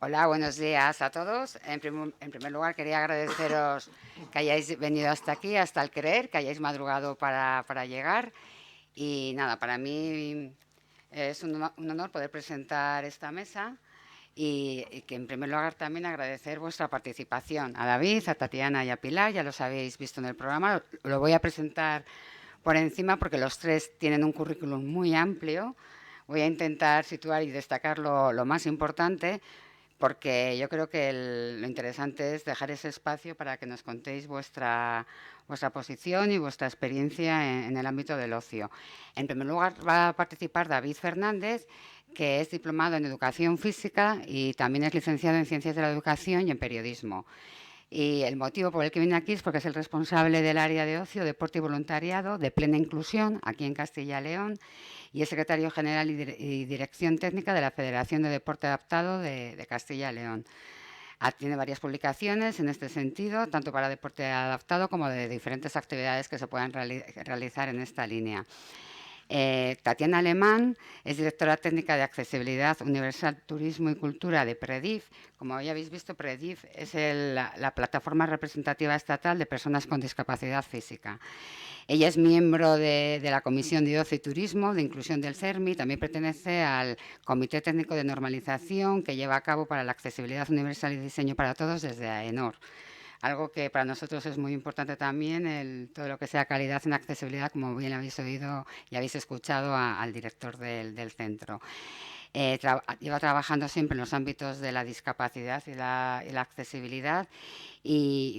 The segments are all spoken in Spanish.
Hola, buenos días a todos. En primer lugar, quería agradeceros que hayáis venido hasta aquí, hasta el Querer, que hayáis madrugado para llegar. Y nada, para mí es un honor poder presentar esta mesa y que en primer lugar también agradecer vuestra participación. A David, a Tatiana y a Pilar, ya los habéis visto en el programa. Lo voy a presentar por encima porque los tres tienen un currículum muy amplio. Voy a intentar situar y destacar lo más importante porque yo creo que lo interesante es dejar ese espacio para que nos contéis vuestra posición y vuestra experiencia en el ámbito del ocio. En primer lugar va a participar David Fernández, que es diplomado en Educación Física y también es licenciado en Ciencias de la Educación y en Periodismo. Y el motivo por el que viene aquí es porque es el responsable del área de ocio, deporte y voluntariado de Plena Inclusión aquí en Castilla y León y es secretario general y dirección técnica de la Federación de Deporte Adaptado de Castilla y León. Tiene varias publicaciones en este sentido, tanto para deporte adaptado como de diferentes actividades que se puedan realizar en esta línea. Tatiana Alemán es directora técnica de Accesibilidad Universal, Turismo y Cultura de PREDIF. Como ya habéis visto, PREDIF es la plataforma representativa estatal de personas con discapacidad física. Ella es miembro de la Comisión de Ocio y Turismo de Inclusión del CERMI, también pertenece al Comité Técnico de Normalización que lleva a cabo para la accesibilidad universal y diseño para todos desde AENOR. Algo que para nosotros es muy importante también, todo lo que sea calidad en accesibilidad, como bien habéis oído y habéis escuchado al director del centro. Lleva trabajando siempre en los ámbitos de la discapacidad y la accesibilidad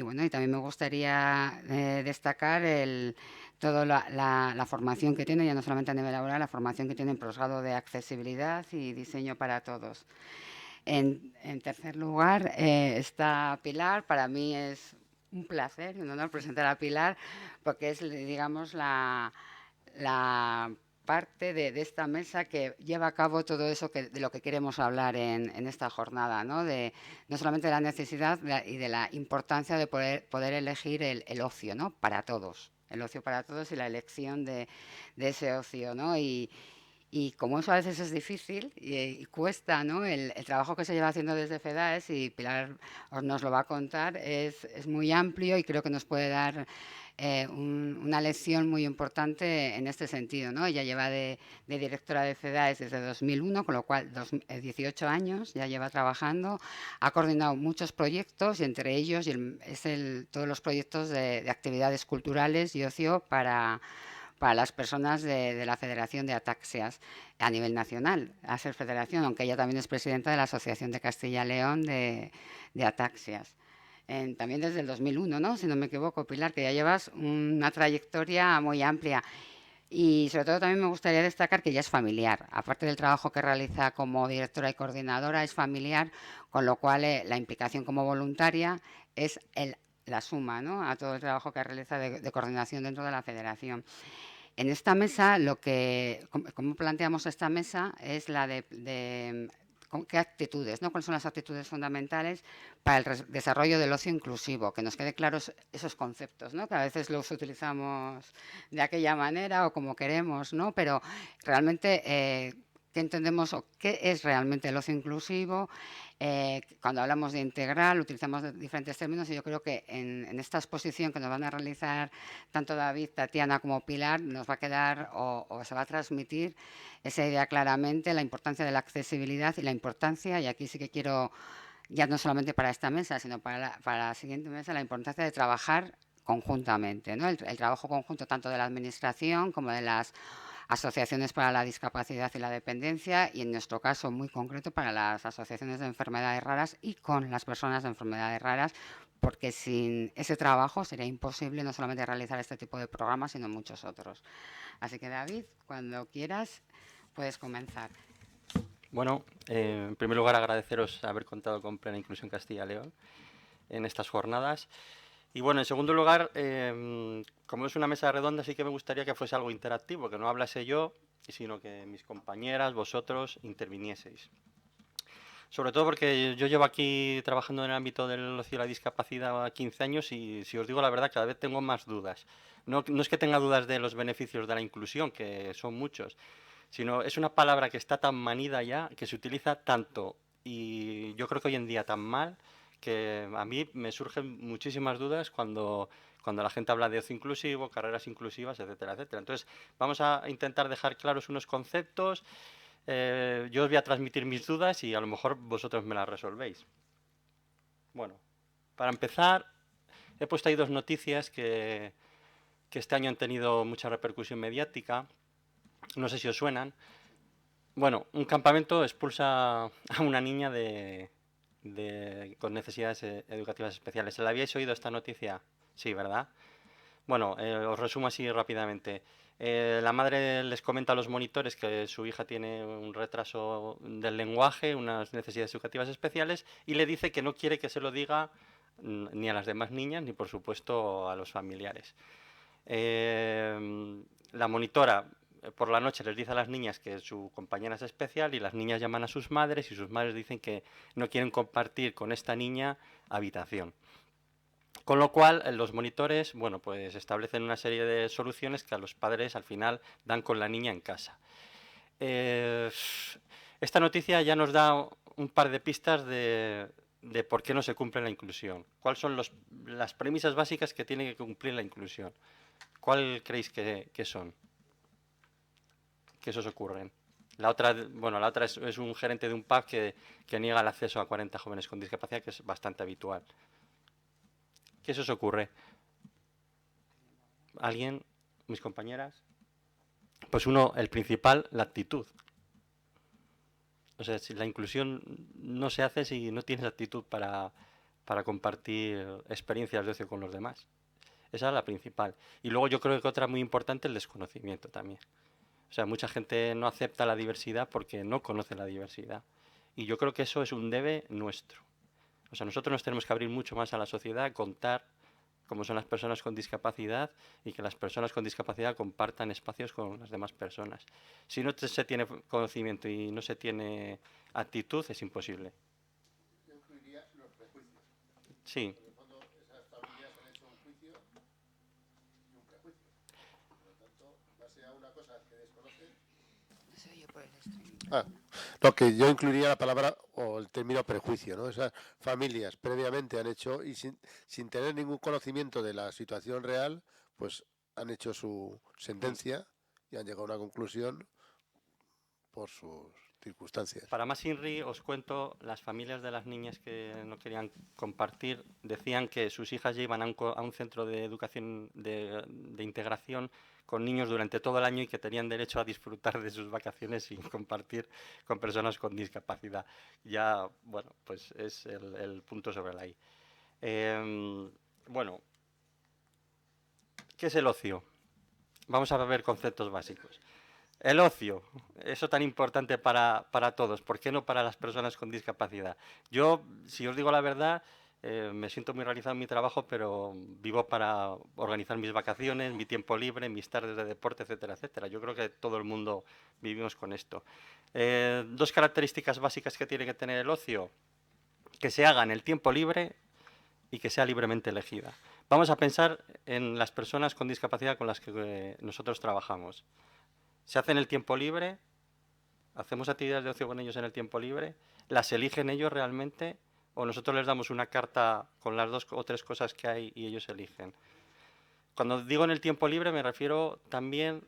bueno, y también me gustaría destacar toda la formación que tiene, ya no solamente a nivel laboral, la formación que tiene en posgrado de accesibilidad y diseño para todos. En tercer lugar está Pilar. Para mí es un placer y un honor presentar a Pilar porque es, digamos, la parte de esta mesa que lleva a cabo todo eso de lo que queremos hablar en esta jornada, ¿no? No solamente de la necesidad y de la importancia de poder elegir el ocio, ¿no? Para todos, el ocio para todos y la elección de ese ocio, ¿no? Y como eso a veces es difícil y cuesta, ¿no? El trabajo que se lleva haciendo desde FEDAES, y Pilar nos lo va a contar, es muy amplio y creo que nos puede dar una lección muy importante en este sentido, ¿no? Ella lleva de directora de FEDAES desde 2001, con lo cual 18 años ya lleva trabajando, ha coordinado muchos proyectos y entre ellos todos los proyectos de actividades culturales y ocio para las personas de la Federación de Ataxias a nivel nacional, a ser federación, aunque ella también es presidenta de la Asociación de Castilla y León de Ataxias. También desde el 2001, ¿no? Si no me equivoco, Pilar, que ya llevas una trayectoria muy amplia. Y sobre todo también me gustaría destacar que ella es familiar. Aparte del trabajo que realiza como directora y coordinadora, es familiar, con lo cual la implicación como voluntaria es la suma, ¿no? A todo el trabajo que realiza de coordinación dentro de la federación. En esta mesa, como planteamos esta mesa, es la qué actitudes, ¿no? Cuáles son las actitudes fundamentales para el desarrollo del ocio inclusivo, que nos quede claros esos conceptos, ¿no? Que a veces los utilizamos de aquella manera o como queremos, ¿no? Pero realmente, ¿qué entendemos o qué es realmente el ocio inclusivo? Cuando hablamos de integral, utilizamos diferentes términos y yo creo que en esta exposición que nos van a realizar tanto David, Tatiana como Pilar, nos va a quedar o se va a transmitir esa idea claramente, la importancia de la accesibilidad y la importancia, y aquí sí que quiero, ya no solamente para esta mesa, sino para la siguiente mesa, la importancia de trabajar conjuntamente, ¿no? El trabajo conjunto tanto de la Administración como de las asociaciones para la discapacidad y la dependencia y en nuestro caso muy concreto para las asociaciones de enfermedades raras y con las personas de enfermedades raras, porque sin ese trabajo sería imposible no solamente realizar este tipo de programas, sino muchos otros. Así que David, cuando quieras, puedes comenzar. Bueno, en primer lugar agradeceros haber contado con Plena Inclusión Castilla y León en estas jornadas. Y bueno, en segundo lugar, como es una mesa redonda, sí que me gustaría que fuese algo interactivo, que no hablase yo, sino que mis compañeras, vosotros, intervinieseis. Sobre todo porque yo llevo aquí trabajando en el ámbito del ocio y la discapacidad 15 años y si os digo la verdad, cada vez tengo más dudas. No es que tenga dudas de los beneficios de la inclusión, que son muchos, sino es una palabra que está tan manida ya, que se utiliza tanto y yo creo que hoy en día tan mal que a mí me surgen muchísimas dudas cuando la gente habla de ocio inclusivo, carreras inclusivas, etcétera, etcétera. Entonces, vamos a intentar dejar claros unos conceptos. Yo os voy a transmitir mis dudas y a lo mejor vosotros me las resolvéis. Bueno, para empezar, he puesto ahí dos noticias que este año han tenido mucha repercusión mediática. No sé si os suenan. Bueno, un campamento expulsa a una niña con necesidades educativas especiales. ¿Se la habíais oído esta noticia? Sí, ¿verdad? Bueno, os resumo así rápidamente. La madre les comenta a los monitores que su hija tiene un retraso del lenguaje, unas necesidades educativas especiales, y le dice que no quiere que se lo diga ni a las demás niñas, ni por supuesto a los familiares. La monitora por la noche les dice a las niñas que su compañera es especial y las niñas llaman a sus madres y sus madres dicen que no quieren compartir con esta niña habitación. Con lo cual, los monitores, bueno, pues establecen una serie de soluciones que a los padres al final dan con la niña en casa. Eh, Esta noticia ya nos da un par de pistas de por qué no se cumple la inclusión. ¿Cuáles son las premisas básicas que tiene que cumplir la inclusión? ¿Cuál creéis que son? Que esos ocurren. La otra, bueno, la otra es un gerente de un pub que niega el acceso a 40 jóvenes con discapacidad, que es bastante habitual. ¿Qué se os ocurre? ¿Alguien? ¿Mis compañeras? Pues uno, el principal, la actitud. O sea, si la inclusión no se hace si no tienes actitud para compartir experiencias de ocio con los demás. Esa es la principal. Y luego yo creo que otra muy importante, el desconocimiento también. O sea, mucha gente no acepta la diversidad porque no conoce la diversidad. Y yo creo que eso es un debe nuestro. O sea, nosotros nos tenemos que abrir mucho más a la sociedad, contar cómo son las personas con discapacidad y que las personas con discapacidad compartan espacios con las demás personas. Si no se tiene conocimiento y no se tiene actitud, es imposible. Yo incluiría los prejuicios. Sí. En el fondo, esas familias han hecho un juicio y un prejuicio. Por lo tanto, base a una cosa que desconocen. No sé yo por el stream. No, que yo incluiría la palabra o el término prejuicio, ¿no? Esas familias previamente han hecho y sin tener ningún conocimiento de la situación real, pues han hecho su sentencia y han llegado a una conclusión por sus circunstancias. Para más INRI os cuento, las familias de las niñas que no querían compartir decían que sus hijas ya iban a un centro de educación de integración con niños durante todo el año y que tenían derecho a disfrutar de sus vacaciones sin compartir con personas con discapacidad. Ya, bueno, pues es el punto sobre la I. Bueno, ¿qué es el ocio? Vamos a ver conceptos básicos. El ocio, eso tan importante para todos, ¿por qué no para las personas con discapacidad? Yo, si os digo la verdad, me siento muy realizado en mi trabajo, pero vivo para organizar mis vacaciones, mi tiempo libre, mis tardes de deporte, etcétera, etcétera. Yo creo que todo el mundo vivimos con esto. Dos características básicas que tiene que tener el ocio, que se haga en el tiempo libre y que sea libremente elegida. Vamos a pensar en las personas con discapacidad con las que nosotros trabajamos. Se hace en el tiempo libre, hacemos actividades de ocio con ellos en el tiempo libre, las eligen ellos realmente o nosotros les damos una carta con las dos o tres cosas que hay y ellos eligen. Cuando digo en el tiempo libre me refiero también,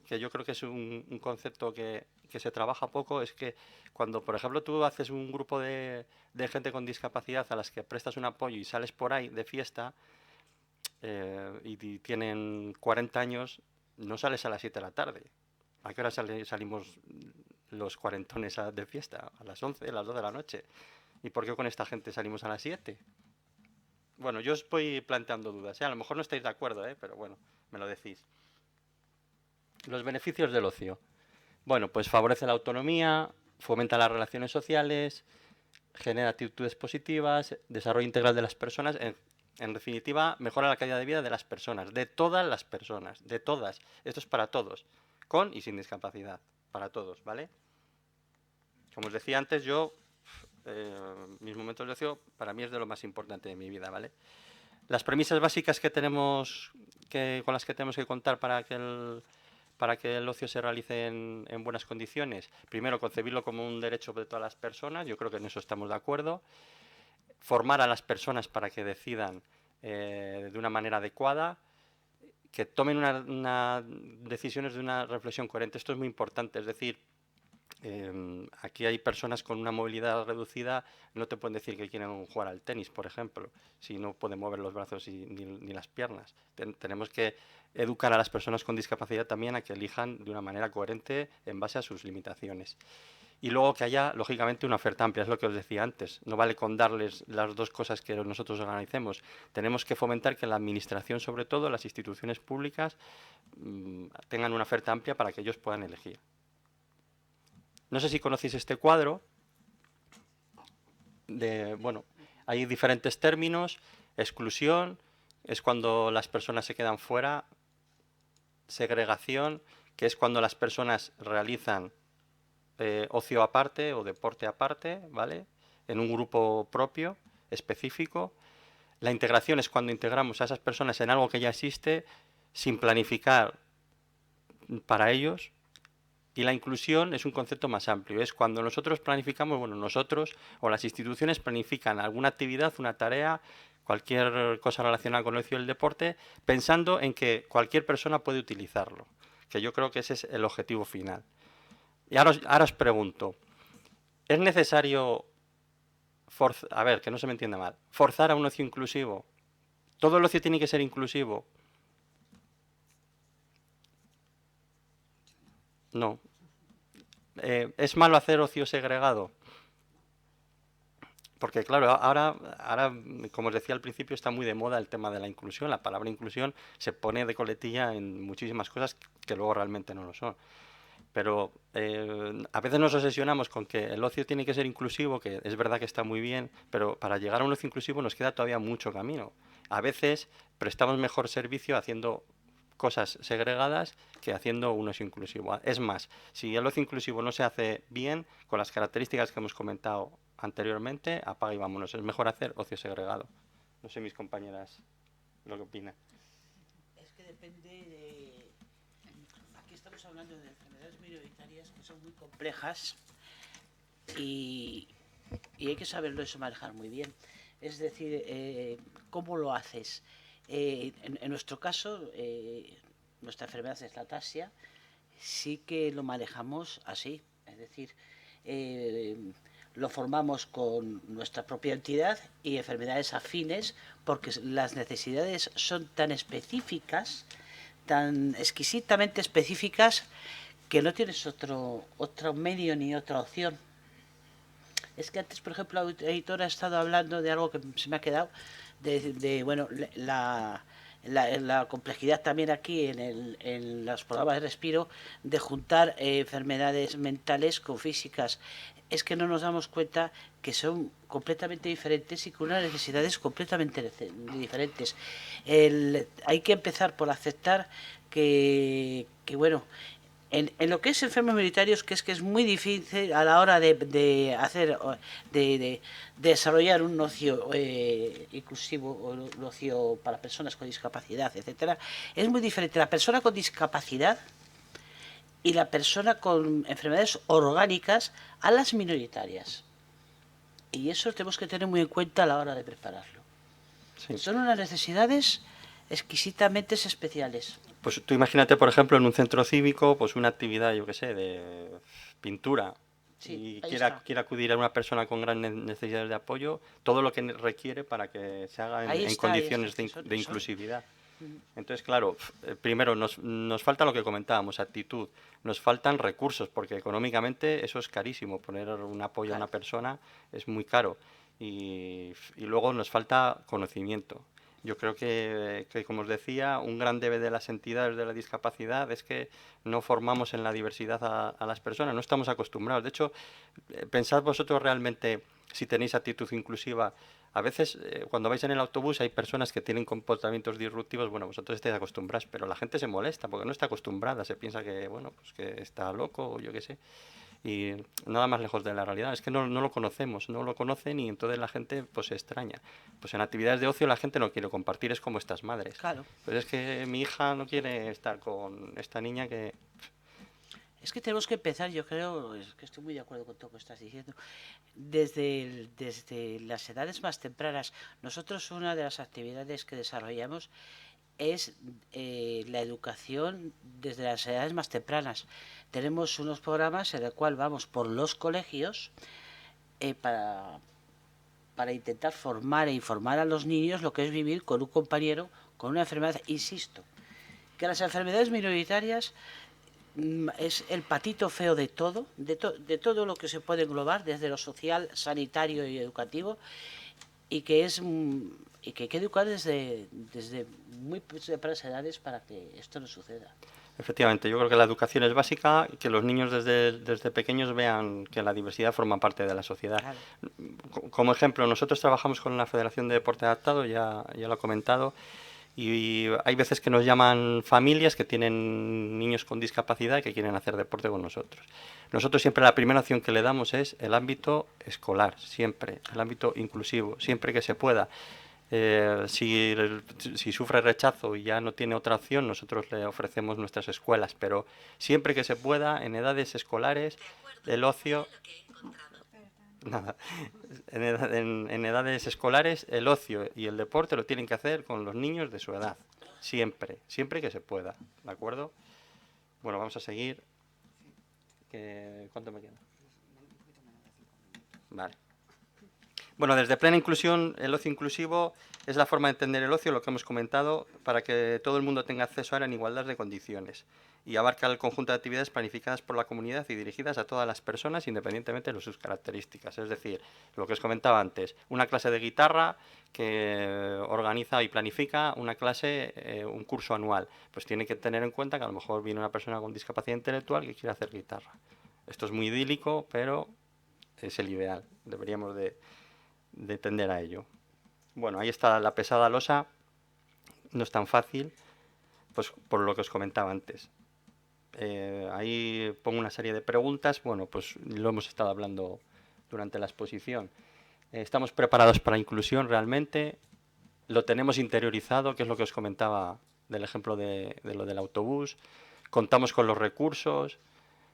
que yo creo que es un concepto que se trabaja poco, es que cuando, por ejemplo, tú haces un grupo de gente con discapacidad a las que prestas un apoyo y sales por ahí de fiesta y tienen 40 años, no sales a las 7 de la tarde. ¿A qué hora salimos los cuarentones de fiesta? A las 11, a las 2 de la noche. ¿Y por qué con esta gente salimos a las 7? Bueno, yo os voy planteando dudas. A lo mejor no estáis de acuerdo, pero bueno, me lo decís. Los beneficios del ocio. Bueno, pues favorece la autonomía, fomenta las relaciones sociales, genera actitudes positivas, desarrollo integral de las personas. En definitiva, mejora la calidad de vida de las personas, de todas las personas, de todas. Esto es para todos, con y sin discapacidad, para todos, ¿vale? Como os decía antes, mis momentos de ocio, para mí es de lo más importante de mi vida, ¿vale? Las premisas básicas que tenemos, con las que tenemos que contar para que el ocio se realice en buenas condiciones? Primero, concebirlo como un derecho de todas las personas, yo creo que en eso estamos de acuerdo. Formar a las personas para que decidan de una manera adecuada, que tomen decisiones de una reflexión coherente. Esto es muy importante, es decir, aquí hay personas con una movilidad reducida, no te pueden decir que quieren jugar al tenis, por ejemplo, si no pueden mover los brazos ni las piernas. Tenemos que educar a las personas con discapacidad también a que elijan de una manera coherente en base a sus limitaciones. Y luego que haya, lógicamente, una oferta amplia, es lo que os decía antes. No vale con darles las dos cosas que nosotros organicemos. Tenemos que fomentar que la administración, sobre todo, las instituciones públicas, tengan una oferta amplia para que ellos puedan elegir. No sé si conocéis este cuadro. Bueno, hay diferentes términos. Exclusión es cuando las personas se quedan fuera. Segregación, que es cuando las personas realizan ocio aparte o deporte aparte, ¿vale? En un grupo propio, específico. La integración es cuando integramos a esas personas en algo que ya existe, sin planificar para ellos. Y la inclusión es un concepto más amplio, es cuando nosotros planificamos, bueno, nosotros o las instituciones planifican alguna actividad, una tarea, cualquier cosa relacionada con el ocio y el deporte, pensando en que cualquier persona puede utilizarlo, que yo creo que ese es el objetivo final. Y ahora os pregunto, ¿es necesario, a ver, que no se me entienda mal, forzar a un ocio inclusivo? ¿Todo el ocio tiene que ser inclusivo? No. ¿Es malo hacer ocio segregado? Porque claro, ahora, como os decía al principio, está muy de moda el tema de la inclusión. La palabra inclusión se pone de coletilla en muchísimas cosas que luego realmente no lo son. Pero a veces nos obsesionamos con que el ocio tiene que ser inclusivo, que es verdad que está muy bien, pero para llegar a un ocio inclusivo nos queda todavía mucho camino. A veces prestamos mejor servicio haciendo cosas segregadas que haciendo un ocio inclusivo. Es más, si el ocio inclusivo no se hace bien, con las características que hemos comentado anteriormente, apaga y vámonos. Es mejor hacer ocio segregado. No sé mis compañeras lo que opinan. Es que depende de... Aquí estamos hablando de enfermedades minoritarias que son muy complejas y hay que saberlo eso manejar muy bien. Es decir, ¿cómo lo haces? En nuestro caso, nuestra enfermedad es la ataxia, sí que lo manejamos así, es decir, lo formamos con nuestra propia entidad y enfermedades afines porque las necesidades son tan específicas, tan exquisitamente específicas que no tienes otro medio ni otra opción. Es que antes, por ejemplo, la editora ha estado hablando de algo que se me ha quedado, bueno, la complejidad también aquí en los programas de respiro de juntar enfermedades mentales con físicas. Es que no nos damos cuenta que son completamente diferentes y con unas necesidades completamente diferentes. Hay que empezar por aceptar que bueno, en lo que es enfermos minoritarios, que es muy difícil a la hora de hacer, de desarrollar un ocio inclusivo o un ocio para personas con discapacidad, etcétera, es muy diferente la persona con discapacidad y la persona con enfermedades orgánicas a las minoritarias. Y eso tenemos que tener muy en cuenta a la hora de prepararlo. Sí. Son unas necesidades exquisitamente especiales. Pues tú imagínate, por ejemplo, en un centro cívico, pues una actividad, yo qué sé, de pintura, sí, y quiera acudir a una persona con grandes necesidades de apoyo, todo lo que requiere para que se haga en condiciones de inclusividad. Entonces, claro, primero nos falta lo que comentábamos, actitud, nos faltan recursos, porque económicamente eso es carísimo, poner un apoyo a una persona es muy caro, y luego nos falta conocimiento. Yo creo que, como os decía, un gran debe de las entidades de la discapacidad es que no formamos en la diversidad a las personas, no estamos acostumbrados. De hecho, pensad vosotros realmente si tenéis actitud inclusiva. A veces, cuando vais en el autobús, hay personas que tienen comportamientos disruptivos. Bueno, vosotros estáis acostumbrados, pero la gente se molesta porque no está acostumbrada. Se piensa que, bueno, pues que está loco o yo qué sé. Y nada más lejos de la realidad. Es que no lo conocemos, no lo conocen y entonces la gente pues se extraña. Pues en actividades de ocio la gente no quiere compartir, es como estas madres. Claro. Pues es que mi hija no quiere estar con esta niña que Es que tenemos que empezar, yo creo, es que estoy muy de acuerdo con todo lo que estás diciendo, desde las edades más tempranas. Nosotros una de las actividades que desarrollamos es la educación desde las edades más tempranas. Tenemos unos programas en el cual vamos por los colegios para intentar formar e informar a los niños lo que es vivir con un compañero con una enfermedad. Insisto, que las enfermedades minoritarias es el patito feo de todo, de todo lo que se puede englobar, desde lo social, sanitario y educativo, y que y que hay que educar desde muy tempranas edades para que esto no suceda. Efectivamente, yo creo que la educación es básica y que los niños desde pequeños vean que la diversidad forma parte de la sociedad. Claro. Como ejemplo, nosotros trabajamos con la Federación de Deporte Adaptado, ya lo he comentado, y hay veces que nos llaman familias que tienen niños con discapacidad y que quieren hacer deporte con nosotros. Nosotros siempre la primera opción que le damos es el ámbito escolar, siempre, el ámbito inclusivo, siempre que se pueda. Si sufre rechazo y ya no tiene otra opción, nosotros le ofrecemos nuestras escuelas, pero siempre que se pueda, en edades escolares, el ocio... Nada. En edades escolares, el ocio y el deporte lo tienen que hacer con los niños de su edad. Siempre, siempre que se pueda. ¿De acuerdo? Bueno, vamos a seguir. ¿Cuánto me queda? Vale. Bueno, desde Plena Inclusión, el ocio inclusivo es la forma de entender el ocio, lo que hemos comentado, para que todo el mundo tenga acceso a él en igualdad de condiciones. Y abarca el conjunto de actividades planificadas por la comunidad y dirigidas a todas las personas independientemente de sus características. Es decir, lo que os comentaba antes, una clase de guitarra que organiza y planifica una clase, un curso anual. Pues tiene que tener en cuenta que a lo mejor viene una persona con discapacidad intelectual que quiere hacer guitarra. Esto es muy idílico, pero es el ideal. Deberíamos de tender a ello. Bueno, ahí está la pesada losa. No es tan fácil, pues por lo que os comentaba antes. Ahí pongo una serie de preguntas. Bueno, pues lo hemos estado hablando durante la exposición. ¿Estamos preparados para la inclusión realmente? ¿Lo tenemos interiorizado? Que es lo que os comentaba del ejemplo de lo del autobús. ¿Contamos con los recursos?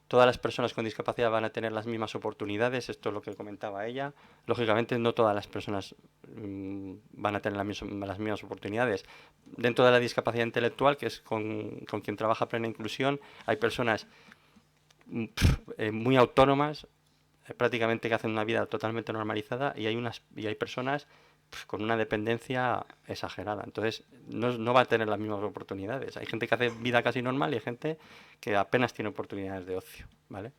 ¿Todas las personas con discapacidad van a tener las mismas oportunidades? Esto es lo que comentaba ella. Lógicamente, no todas las personas van a tener las mismas oportunidades. Dentro de la discapacidad intelectual, que es con quien trabaja Plena Inclusión, hay personas muy autónomas, prácticamente que hacen una vida totalmente normalizada, y hay personas con una dependencia exagerada. Entonces, no va a tener las mismas oportunidades. Hay gente que hace vida casi normal y hay gente que apenas tiene oportunidades de ocio, ¿vale?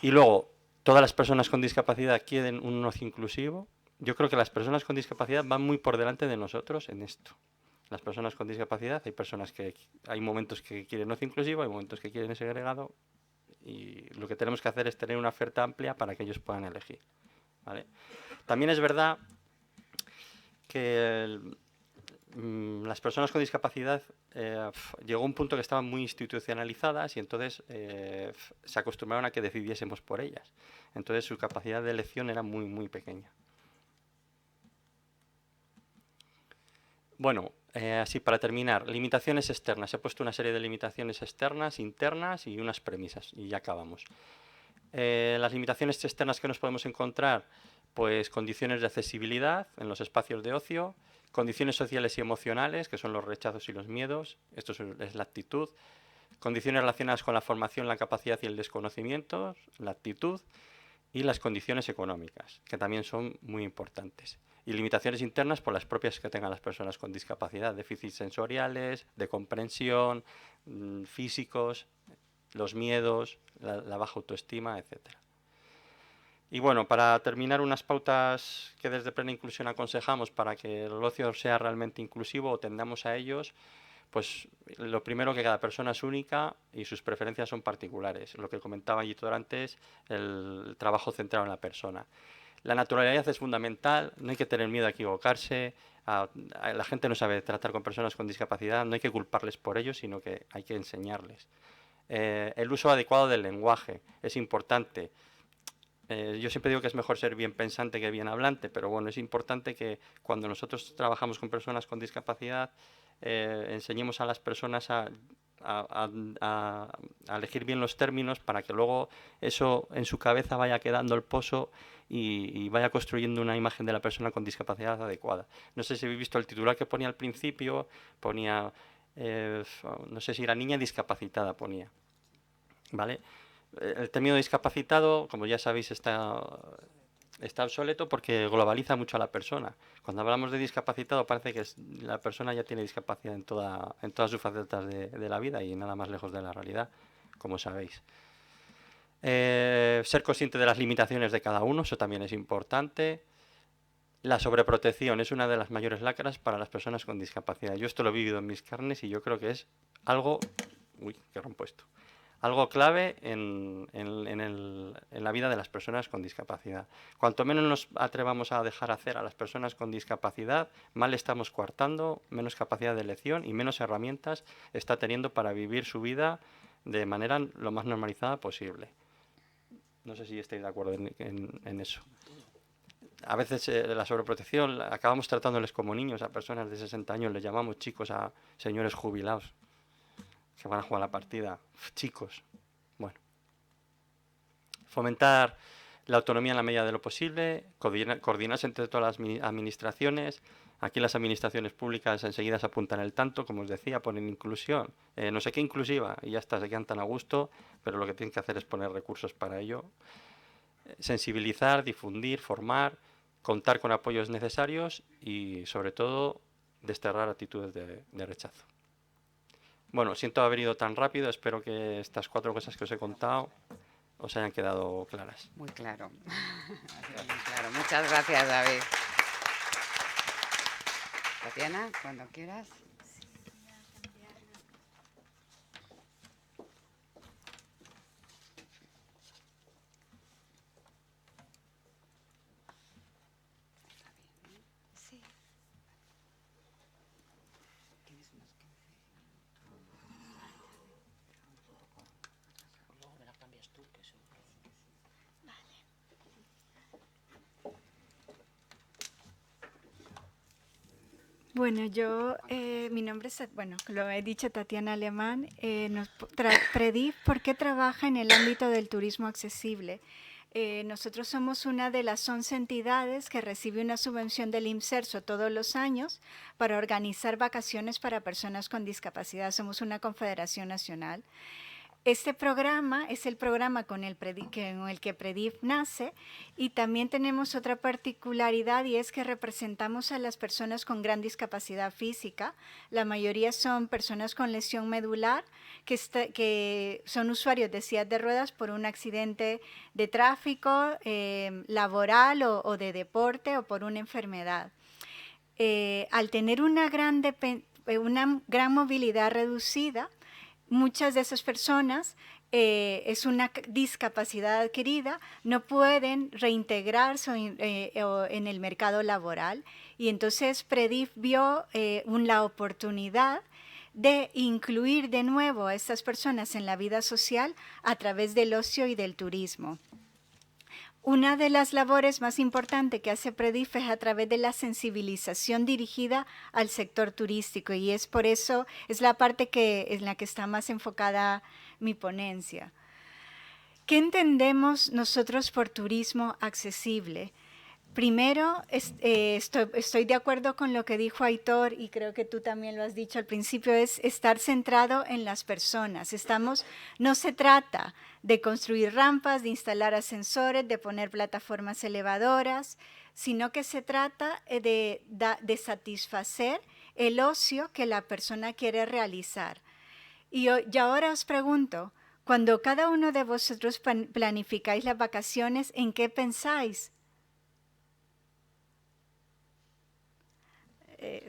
Y luego, todas las personas con discapacidad quieren un ocio inclusivo. Yo creo que las personas con discapacidad van muy por delante de nosotros en esto. Las personas con discapacidad, hay momentos que quieren ocio inclusivo, hay momentos que quieren segregado, y lo que tenemos que hacer es tener una oferta amplia para que ellos puedan elegir, ¿vale? También es verdad que las personas con discapacidad llegó un punto que estaban muy institucionalizadas y entonces se acostumbraron a que decidiésemos por ellas. Entonces su capacidad de elección era muy, muy pequeña. Bueno, así para terminar, limitaciones externas. He puesto una serie de limitaciones externas, internas y unas premisas y ya acabamos. Las limitaciones externas que nos podemos encontrar, pues condiciones de accesibilidad en los espacios de ocio, condiciones sociales y emocionales, que son los rechazos y los miedos, esto es la actitud, condiciones relacionadas con la formación, la capacidad y el desconocimiento, la actitud, y las condiciones económicas, que también son muy importantes. Y limitaciones internas por las propias que tengan las personas con discapacidad, déficits sensoriales, de comprensión, físicos, los miedos, la baja autoestima, etcétera. Y bueno, para terminar, unas pautas que desde Plena Inclusión aconsejamos para que el ocio sea realmente inclusivo o tendamos a ellos. Pues lo primero, que cada persona es única y sus preferencias son particulares. Lo que comentaba Yitor antes, el trabajo centrado en la persona. La naturalidad es fundamental, no hay que tener miedo a equivocarse. La gente no sabe tratar con personas con discapacidad, no hay que culparles por ello, sino que hay que enseñarles. El uso adecuado del lenguaje es importante. Yo siempre digo que es mejor ser bien pensante que bien hablante, pero bueno, es importante que cuando nosotros trabajamos con personas con discapacidad, enseñemos a las personas a a elegir bien los términos para que luego eso en su cabeza vaya quedando el pozo y vaya construyendo una imagen de la persona con discapacidad adecuada. No sé si habéis visto el titular que ponía al principio, ponía, no sé si era niña discapacitada, ponía, ¿vale? El término discapacitado, como ya sabéis, está obsoleto porque globaliza mucho a la persona. Cuando hablamos de discapacitado parece que la persona ya tiene discapacidad en todas sus facetas de la vida y nada más lejos de la realidad, como sabéis. Ser consciente de las limitaciones de cada uno, eso también es importante. La sobreprotección es una de las mayores lacras para las personas con discapacidad. Yo esto lo he vivido en mis carnes y yo creo que es algo... Uy, que rompo esto. Algo clave en la vida de las personas con discapacidad. Cuanto menos nos atrevamos a dejar hacer a las personas con discapacidad, más le estamos coartando, menos capacidad de elección y menos herramientas está teniendo para vivir su vida de manera lo más normalizada posible. No sé si estáis de acuerdo en eso. A veces la sobreprotección acabamos tratándoles como niños a personas de 60 años, les llamamos chicos a señores jubilados que van a jugar la partida, chicos. Bueno, fomentar la autonomía en la medida de lo posible, coordinarse entre todas las administraciones. Aquí las administraciones públicas enseguida se apuntan el tanto, como os decía, ponen inclusión, no sé qué inclusiva, y ya está, se quedan tan a gusto, pero lo que tienen que hacer es poner recursos para ello. Sensibilizar, difundir, formar, contar con apoyos necesarios y, sobre todo, desterrar actitudes de rechazo. Bueno, siento haber ido tan rápido, espero que estas 4 cosas que os he contado os hayan quedado claras. Muy claro. Muy claro. Muchas gracias, David. Tatiana, cuando quieras. Luego me la cambias tú, que seguro. Bueno, mi nombre es, bueno, lo he dicho, Tatiana Alemán. PREDIF, ¿por qué trabaja en el ámbito del turismo accesible? Nosotros somos una de las 11 entidades que recibe una subvención del IMSERSO todos los años para organizar vacaciones para personas con discapacidad. Somos una confederación nacional. Este programa es el programa con el que PREDIF nace, y también tenemos otra particularidad, y es que representamos a las personas con gran discapacidad física. La mayoría son personas con lesión medular que son usuarios de sillas de ruedas por un accidente de tráfico, laboral o de deporte, o por una enfermedad. Al tener una gran movilidad reducida, muchas de esas personas, es una discapacidad adquirida, no pueden reintegrarse en el mercado laboral, y entonces PREDIF vio la oportunidad de incluir de nuevo a estas personas en la vida social a través del ocio y del turismo. Una de las labores más importantes que hace PREDIF es a través de la sensibilización dirigida al sector turístico, y es por eso, es la parte en la que está más enfocada mi ponencia. ¿Qué entendemos nosotros por turismo accesible? Primero, estoy de acuerdo con lo que dijo Aitor, y creo que tú también lo has dicho al principio, es estar centrado en las personas. No se trata de construir rampas, de instalar ascensores, de poner plataformas elevadoras, sino que se trata de satisfacer el ocio que la persona quiere realizar. Y ahora os pregunto, cuando cada uno de vosotros planificáis las vacaciones, ¿en qué pensáis?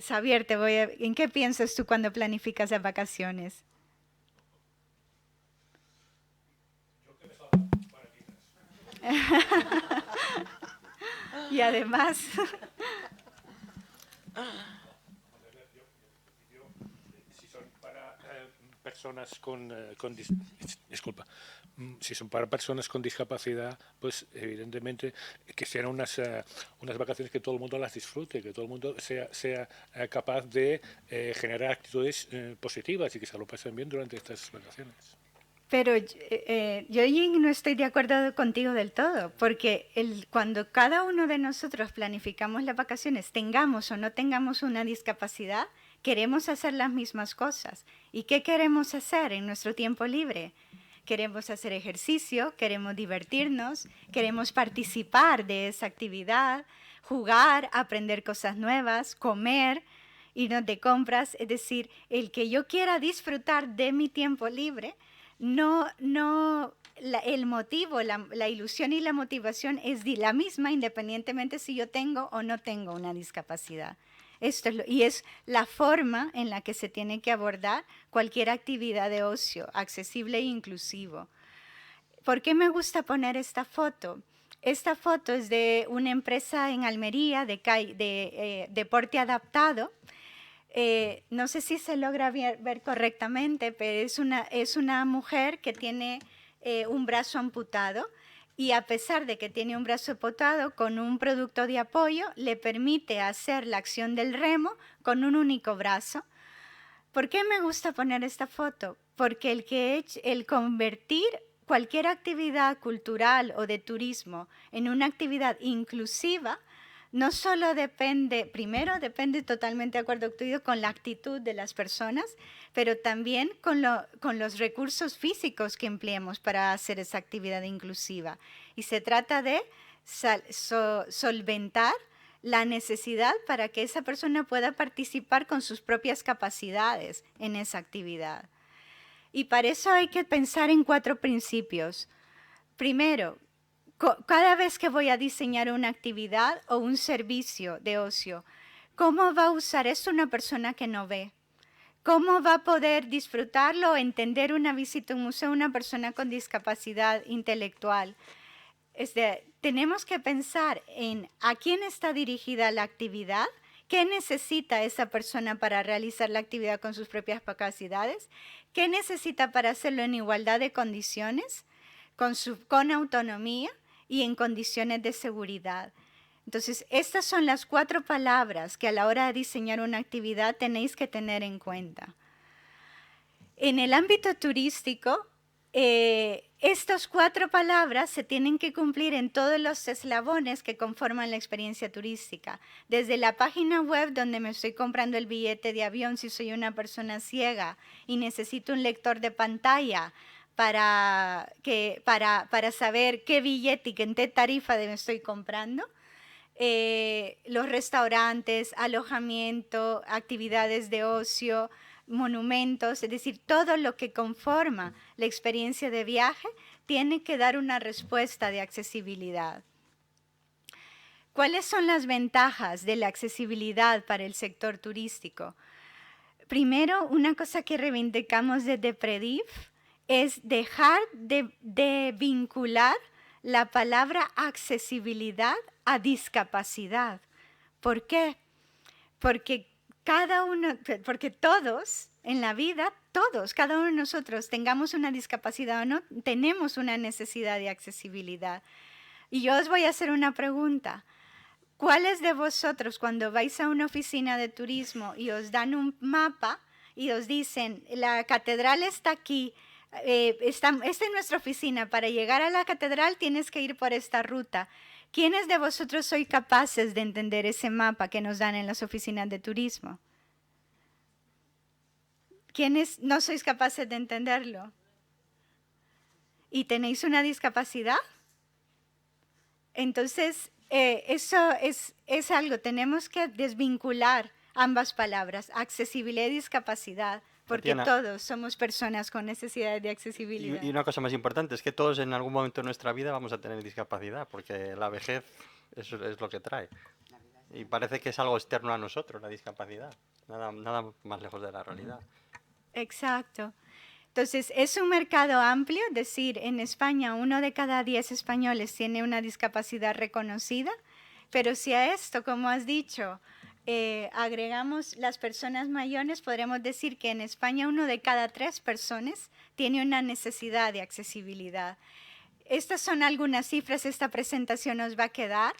Xavier, ¿en qué piensas tú cuando planificas las vacaciones? Yo que me salgo para Y además... si son para personas disculpa, si son para personas con discapacidad, pues evidentemente que sean unas vacaciones que todo el mundo las disfrute, que todo el mundo sea capaz de generar actitudes positivas y que se lo pasen bien durante estas vacaciones. Pero yo no estoy de acuerdo contigo del todo, porque cuando cada uno de nosotros planificamos las vacaciones, tengamos o no tengamos una discapacidad, queremos hacer las mismas cosas. ¿Y qué queremos hacer en nuestro tiempo libre? Queremos hacer ejercicio, queremos divertirnos, queremos participar de esa actividad, jugar, aprender cosas nuevas, comer, irnos de compras. Es decir, el que yo quiera disfrutar de mi tiempo libre, el motivo, la ilusión y la motivación es la misma independientemente si yo tengo o no tengo una discapacidad. Y es la forma en la que se tiene que abordar cualquier actividad de ocio, accesible e inclusivo. ¿Por qué me gusta poner esta foto? Esta foto es de una empresa en Almería de deporte adaptado. No sé si se logra ver correctamente, pero es una mujer que tiene un brazo amputado y a pesar de que tiene un brazo amputado, con un producto de apoyo le permite hacer la acción del remo con un único brazo. ¿Por qué me gusta poner esta foto? Porque el convertir cualquier actividad cultural o de turismo en una actividad inclusiva no solo depende totalmente de acuerdo contigo con la actitud de las personas, pero también con los recursos físicos que empleemos para hacer esa actividad inclusiva. Y se trata de solventar la necesidad para que esa persona pueda participar con sus propias capacidades en esa actividad. Y para eso hay que pensar en 4 principios. Primero, cada vez que voy a diseñar una actividad o un servicio de ocio, ¿cómo va a usar esto una persona que no ve? ¿Cómo va a poder disfrutarlo o entender una visita a un museo una persona con discapacidad intelectual? Tenemos que pensar en a quién está dirigida la actividad, qué necesita esa persona para realizar la actividad con sus propias capacidades, qué necesita para hacerlo en igualdad de condiciones, con autonomía y en condiciones de seguridad. Entonces, estas son las 4 palabras que a la hora de diseñar una actividad tenéis que tener en cuenta. En el ámbito turístico, estas 4 palabras se tienen que cumplir en todos los eslabones que conforman la experiencia turística. Desde la página web donde me estoy comprando el billete de avión si soy una persona ciega y necesito un lector de pantalla para saber qué billete y qué tarifa me estoy comprando. Los restaurantes, alojamiento, actividades de ocio, monumentos, es decir, todo lo que conforma la experiencia de viaje tiene que dar una respuesta de accesibilidad. ¿Cuáles son las ventajas de la accesibilidad para el sector turístico? Primero, una cosa que reivindicamos desde PREDIF es dejar de vincular la palabra accesibilidad a discapacidad. ¿Por qué? Porque todos en la vida, cada uno de nosotros, tengamos una discapacidad o no, tenemos una necesidad de accesibilidad. Y yo os voy a hacer una pregunta. ¿Cuáles de vosotros, cuando vais a una oficina de turismo y os dan un mapa y os dicen, la catedral está aquí, esta es nuestra oficina, para llegar a la catedral tienes que ir por esta ruta? ¿Quiénes de vosotros sois capaces de entender ese mapa que nos dan en las oficinas de turismo? ¿Quiénes no sois capaces de entenderlo? ¿Y tenéis una discapacidad? Entonces, eso es algo, tenemos que desvincular ambas palabras, accesibilidad y discapacidad, porque Tatiana, todos somos personas con necesidades de accesibilidad. y una cosa más importante es que todos en algún momento de nuestra vida vamos a tener discapacidad, porque la vejez es lo que trae. Y parece que es algo externo a nosotros, la discapacidad. Nada más lejos de la realidad. Exacto. Entonces, es un mercado amplio, es decir, en España 1 de cada 10 españoles tiene una discapacidad reconocida, pero si a esto, como has dicho, agregamos las personas mayores, podríamos decir que en España 1 de cada 3 personas tiene una necesidad de accesibilidad. Estas son algunas cifras, esta presentación nos va a quedar.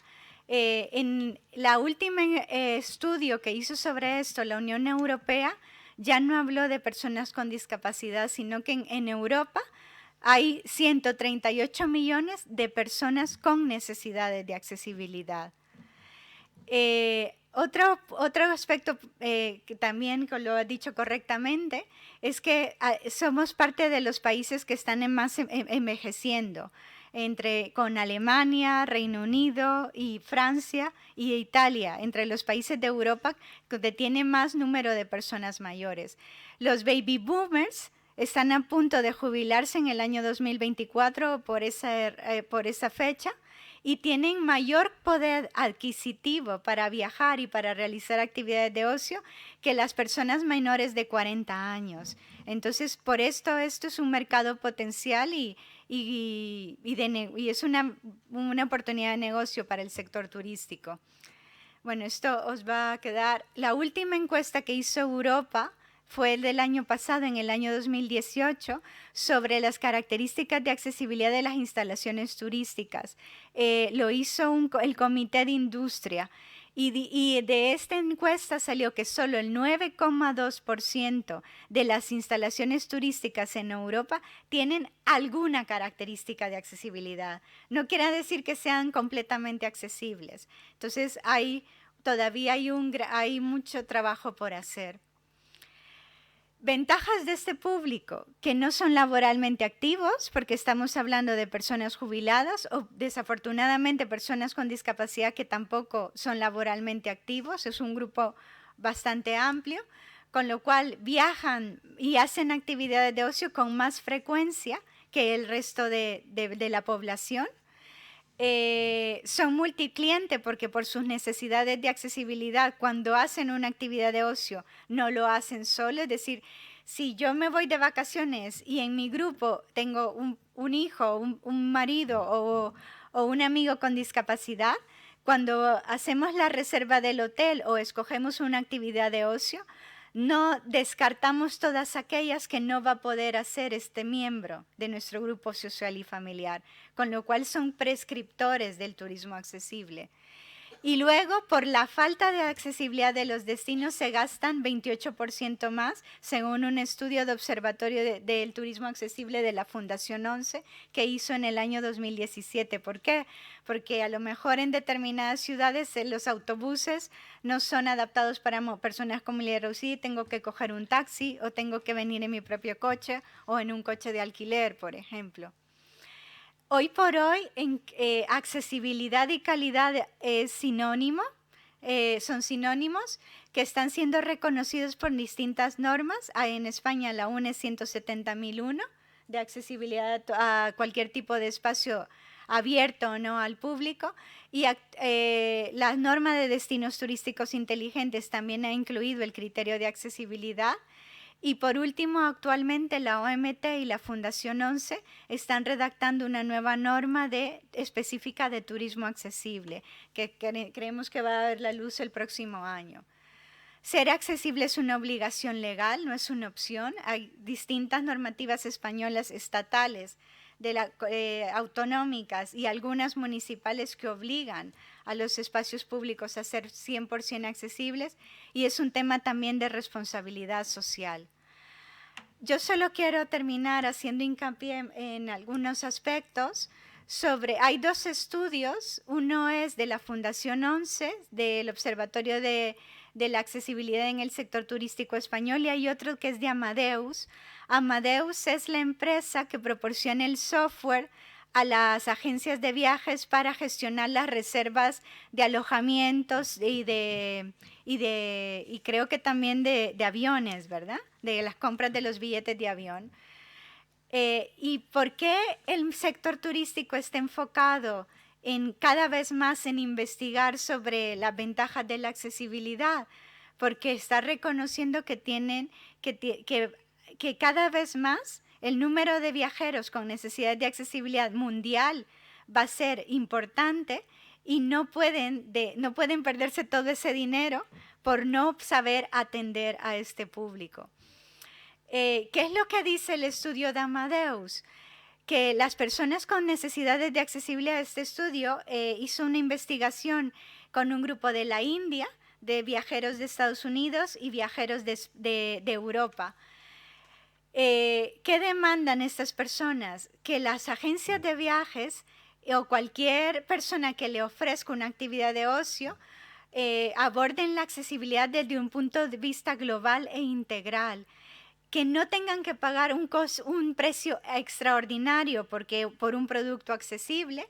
En la última estudio que hizo sobre esto la Unión Europea ya no habló de personas con discapacidad, sino que en Europa hay 138 millones de personas con necesidades de accesibilidad. Otro aspecto que también lo ha dicho correctamente es que somos parte de los países que están más envejeciendo, con Alemania, Reino Unido y Francia y Italia, entre los países de Europa que tienen más número de personas mayores. Los baby boomers están a punto de jubilarse en el año 2024 por esa fecha, y tienen mayor poder adquisitivo para viajar y para realizar actividades de ocio que las personas menores de 40 años. Entonces, por esto es un mercado potencial y es una oportunidad de negocio para el sector turístico. Bueno, esto os va a quedar. La última encuesta que hizo Europa fue el del año pasado, en el año 2018, sobre las características de accesibilidad de las instalaciones turísticas. Lo hizo el Comité de Industria y de esta encuesta salió que solo el 9,2% de las instalaciones turísticas en Europa tienen alguna característica de accesibilidad. No quiere decir que sean completamente accesibles. Entonces, todavía hay mucho trabajo por hacer. Ventajas de este público, que no son laboralmente activos, porque estamos hablando de personas jubiladas o desafortunadamente personas con discapacidad que tampoco son laboralmente activos, es un grupo bastante amplio, con lo cual viajan y hacen actividades de ocio con más frecuencia que el resto de la población. Son multicliente porque por sus necesidades de accesibilidad, cuando hacen una actividad de ocio, no lo hacen solo. Es decir, si yo me voy de vacaciones y en mi grupo tengo un hijo, un marido o un amigo con discapacidad, cuando hacemos la reserva del hotel o escogemos una actividad de ocio, no descartamos todas aquellas que no va a poder hacer este miembro de nuestro grupo social y familiar, con lo cual son prescriptores del turismo accesible. Y luego, por la falta de accesibilidad de los destinos, se gastan 28% más, según un estudio de observatorio del turismo accesible de la Fundación 11, que hizo en el año 2017. ¿Por qué? Porque a lo mejor en determinadas ciudades los autobuses no son adaptados para personas con movilidad reducida y tengo que coger un taxi o tengo que venir en mi propio coche o en un coche de alquiler, por ejemplo. Hoy por hoy, accesibilidad y calidad es sinónimo, son sinónimos que están siendo reconocidos por distintas normas. En España la UNE 170.001 de accesibilidad a cualquier tipo de espacio abierto o no al público, y la norma de destinos turísticos inteligentes también ha incluido el criterio de accesibilidad. Y por último, actualmente la OMT y la Fundación 11 están redactando una nueva norma específica de turismo accesible, que creemos que va a ver la luz el próximo año. Ser accesible es una obligación legal, no es una opción. Hay distintas normativas españolas estatales, autonómicas y algunas municipales que obligan a los espacios públicos a ser 100% accesibles, y es un tema también de responsabilidad social. Yo solo quiero terminar haciendo hincapié en algunos aspectos. Hay dos estudios, uno es de la Fundación 11, del Observatorio de la Accesibilidad en el Sector Turístico Español, y hay otro que es de Amadeus. Amadeus es la empresa que proporciona el software a las agencias de viajes para gestionar las reservas de alojamientos y creo que también de aviones, ¿verdad? De las compras de los billetes de avión. ¿Y por qué el sector turístico está enfocado cada vez más en investigar sobre las ventajas de la accesibilidad? Porque está reconociendo que cada vez más el número de viajeros con necesidad de accesibilidad mundial va a ser importante, y no pueden perderse todo ese dinero por no saber atender a este público. ¿Qué es lo que dice el estudio de Amadeus? Que las personas con necesidades de accesibilidad, este estudio hizo una investigación con un grupo de la India, de viajeros de Estados Unidos y viajeros de Europa. ¿Qué demandan estas personas? Que las agencias de viajes o cualquier persona que le ofrezca una actividad de ocio aborden la accesibilidad desde un punto de vista global e integral, que no tengan que pagar un precio extraordinario por un producto accesible,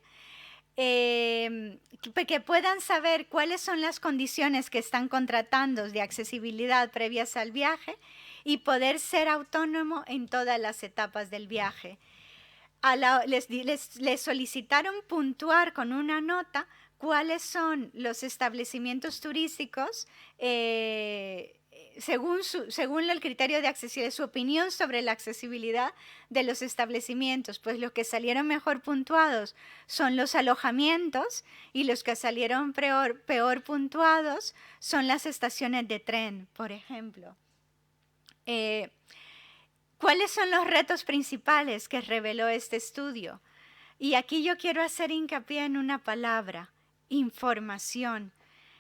que puedan saber cuáles son las condiciones que están contratando de accesibilidad previas al viaje y poder ser autónomo en todas las etapas del viaje. Les solicitaron puntuar con una nota cuáles son los establecimientos turísticos según el criterio de accesibilidad, su opinión sobre la accesibilidad de los establecimientos. Pues los que salieron mejor puntuados son los alojamientos y los que salieron peor puntuados son las estaciones de tren, por ejemplo. ¿Cuáles son los retos principales que reveló este estudio? Y aquí yo quiero hacer hincapié en una palabra: información.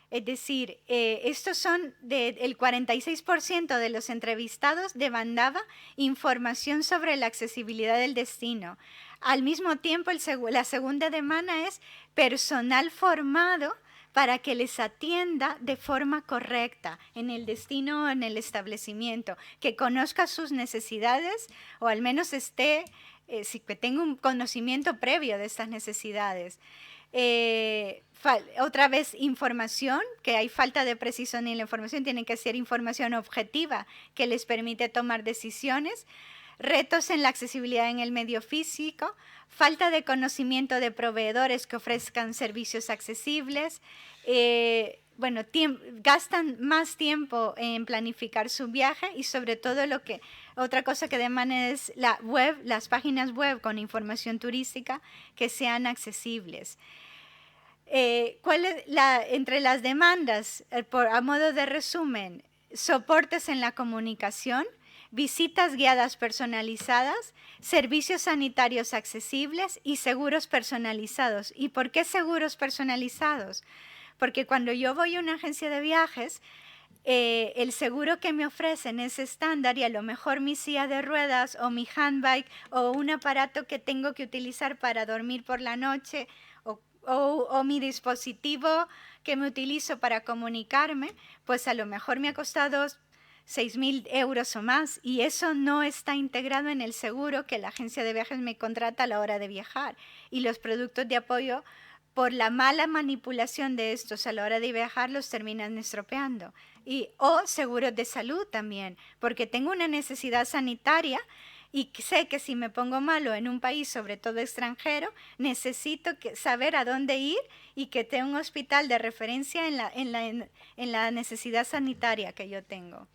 Es decir, estos son el 46% de los entrevistados demandaba información sobre la accesibilidad del destino. Al mismo tiempo, la segunda demanda es personal formado para que les atienda de forma correcta en el destino o en el establecimiento, que conozca sus necesidades o al menos que tenga un conocimiento previo de estas necesidades. Otra vez, información, que hay falta de precisión en la información, tiene que ser información objetiva que les permite tomar decisiones. Retos en la accesibilidad en el medio físico, falta de conocimiento de proveedores que ofrezcan servicios accesibles, gastan más tiempo en planificar su viaje y sobre todo otra cosa que demanda es las páginas web con información turística que sean accesibles. Entre las demandas, a modo de resumen, soportes en la comunicación, visitas guiadas personalizadas, servicios sanitarios accesibles y seguros personalizados. ¿Y por qué seguros personalizados? Porque cuando yo voy a una agencia de viajes, el seguro que me ofrecen es estándar y a lo mejor mi silla de ruedas o mi handbike o un aparato que tengo que utilizar para dormir por la noche o mi dispositivo que me utilizo para comunicarme, pues a lo mejor me ha costado 6.000 euros o más y eso no está integrado en el seguro que la agencia de viajes me contrata a la hora de viajar. Y los productos de apoyo, por la mala manipulación de estos a la hora de viajar, los terminan estropeando. O seguros de salud también, porque tengo una necesidad sanitaria y sé que si me pongo malo en un país, sobre todo extranjero, necesito saber a dónde ir y que tenga un hospital de referencia en la necesidad sanitaria que yo tengo.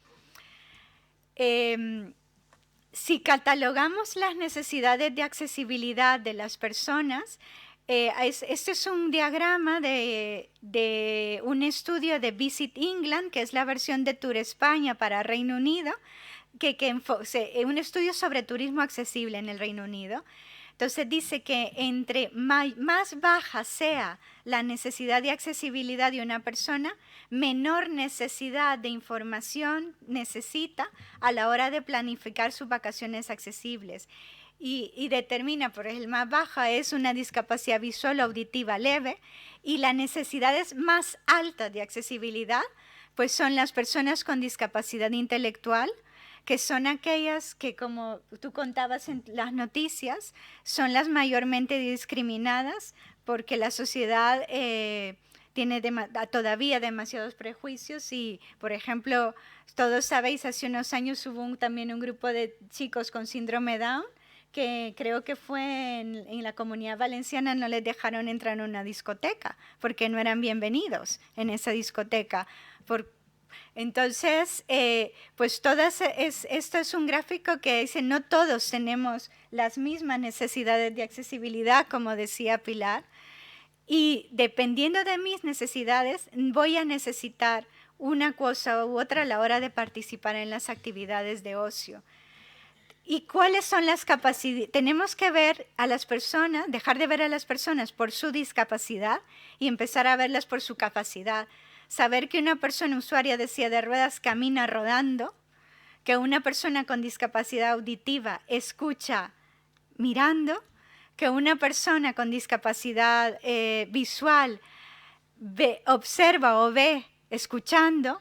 Si catalogamos las necesidades de accesibilidad de las personas, este es un diagrama de un estudio de Visit England, que es la versión de Tour España para Reino Unido, un estudio sobre turismo accesible en el Reino Unido. Entonces dice que entre más baja sea la necesidad de accesibilidad de una persona, menor necesidad de información necesita a la hora de planificar sus vacaciones accesibles. Y determina, por ejemplo, más baja es una discapacidad visual o auditiva leve, y las necesidades más altas de accesibilidad pues son las personas con discapacidad intelectual, que son aquellas que, como tú contabas en las noticias, son las mayormente discriminadas porque la sociedad tiene todavía demasiados prejuicios y, por ejemplo, todos sabéis, hace unos años hubo también un grupo de chicos con síndrome Down que creo que fue en la Comunidad Valenciana, no les dejaron entrar en una discoteca porque no eran bienvenidos en esa discoteca. Entonces, pues esto es un gráfico que dice no todos tenemos las mismas necesidades de accesibilidad, como decía Pilar, y dependiendo de mis necesidades voy a necesitar una cosa u otra a la hora de participar en las actividades de ocio. ¿Y cuáles son las capacidades? Tenemos que ver a las personas, dejar de ver a las personas por su discapacidad y empezar a verlas por su capacidad. Saber que una persona usuaria de silla de ruedas camina rodando, que una persona con discapacidad auditiva escucha mirando, que una persona con discapacidad visual observa o ve escuchando,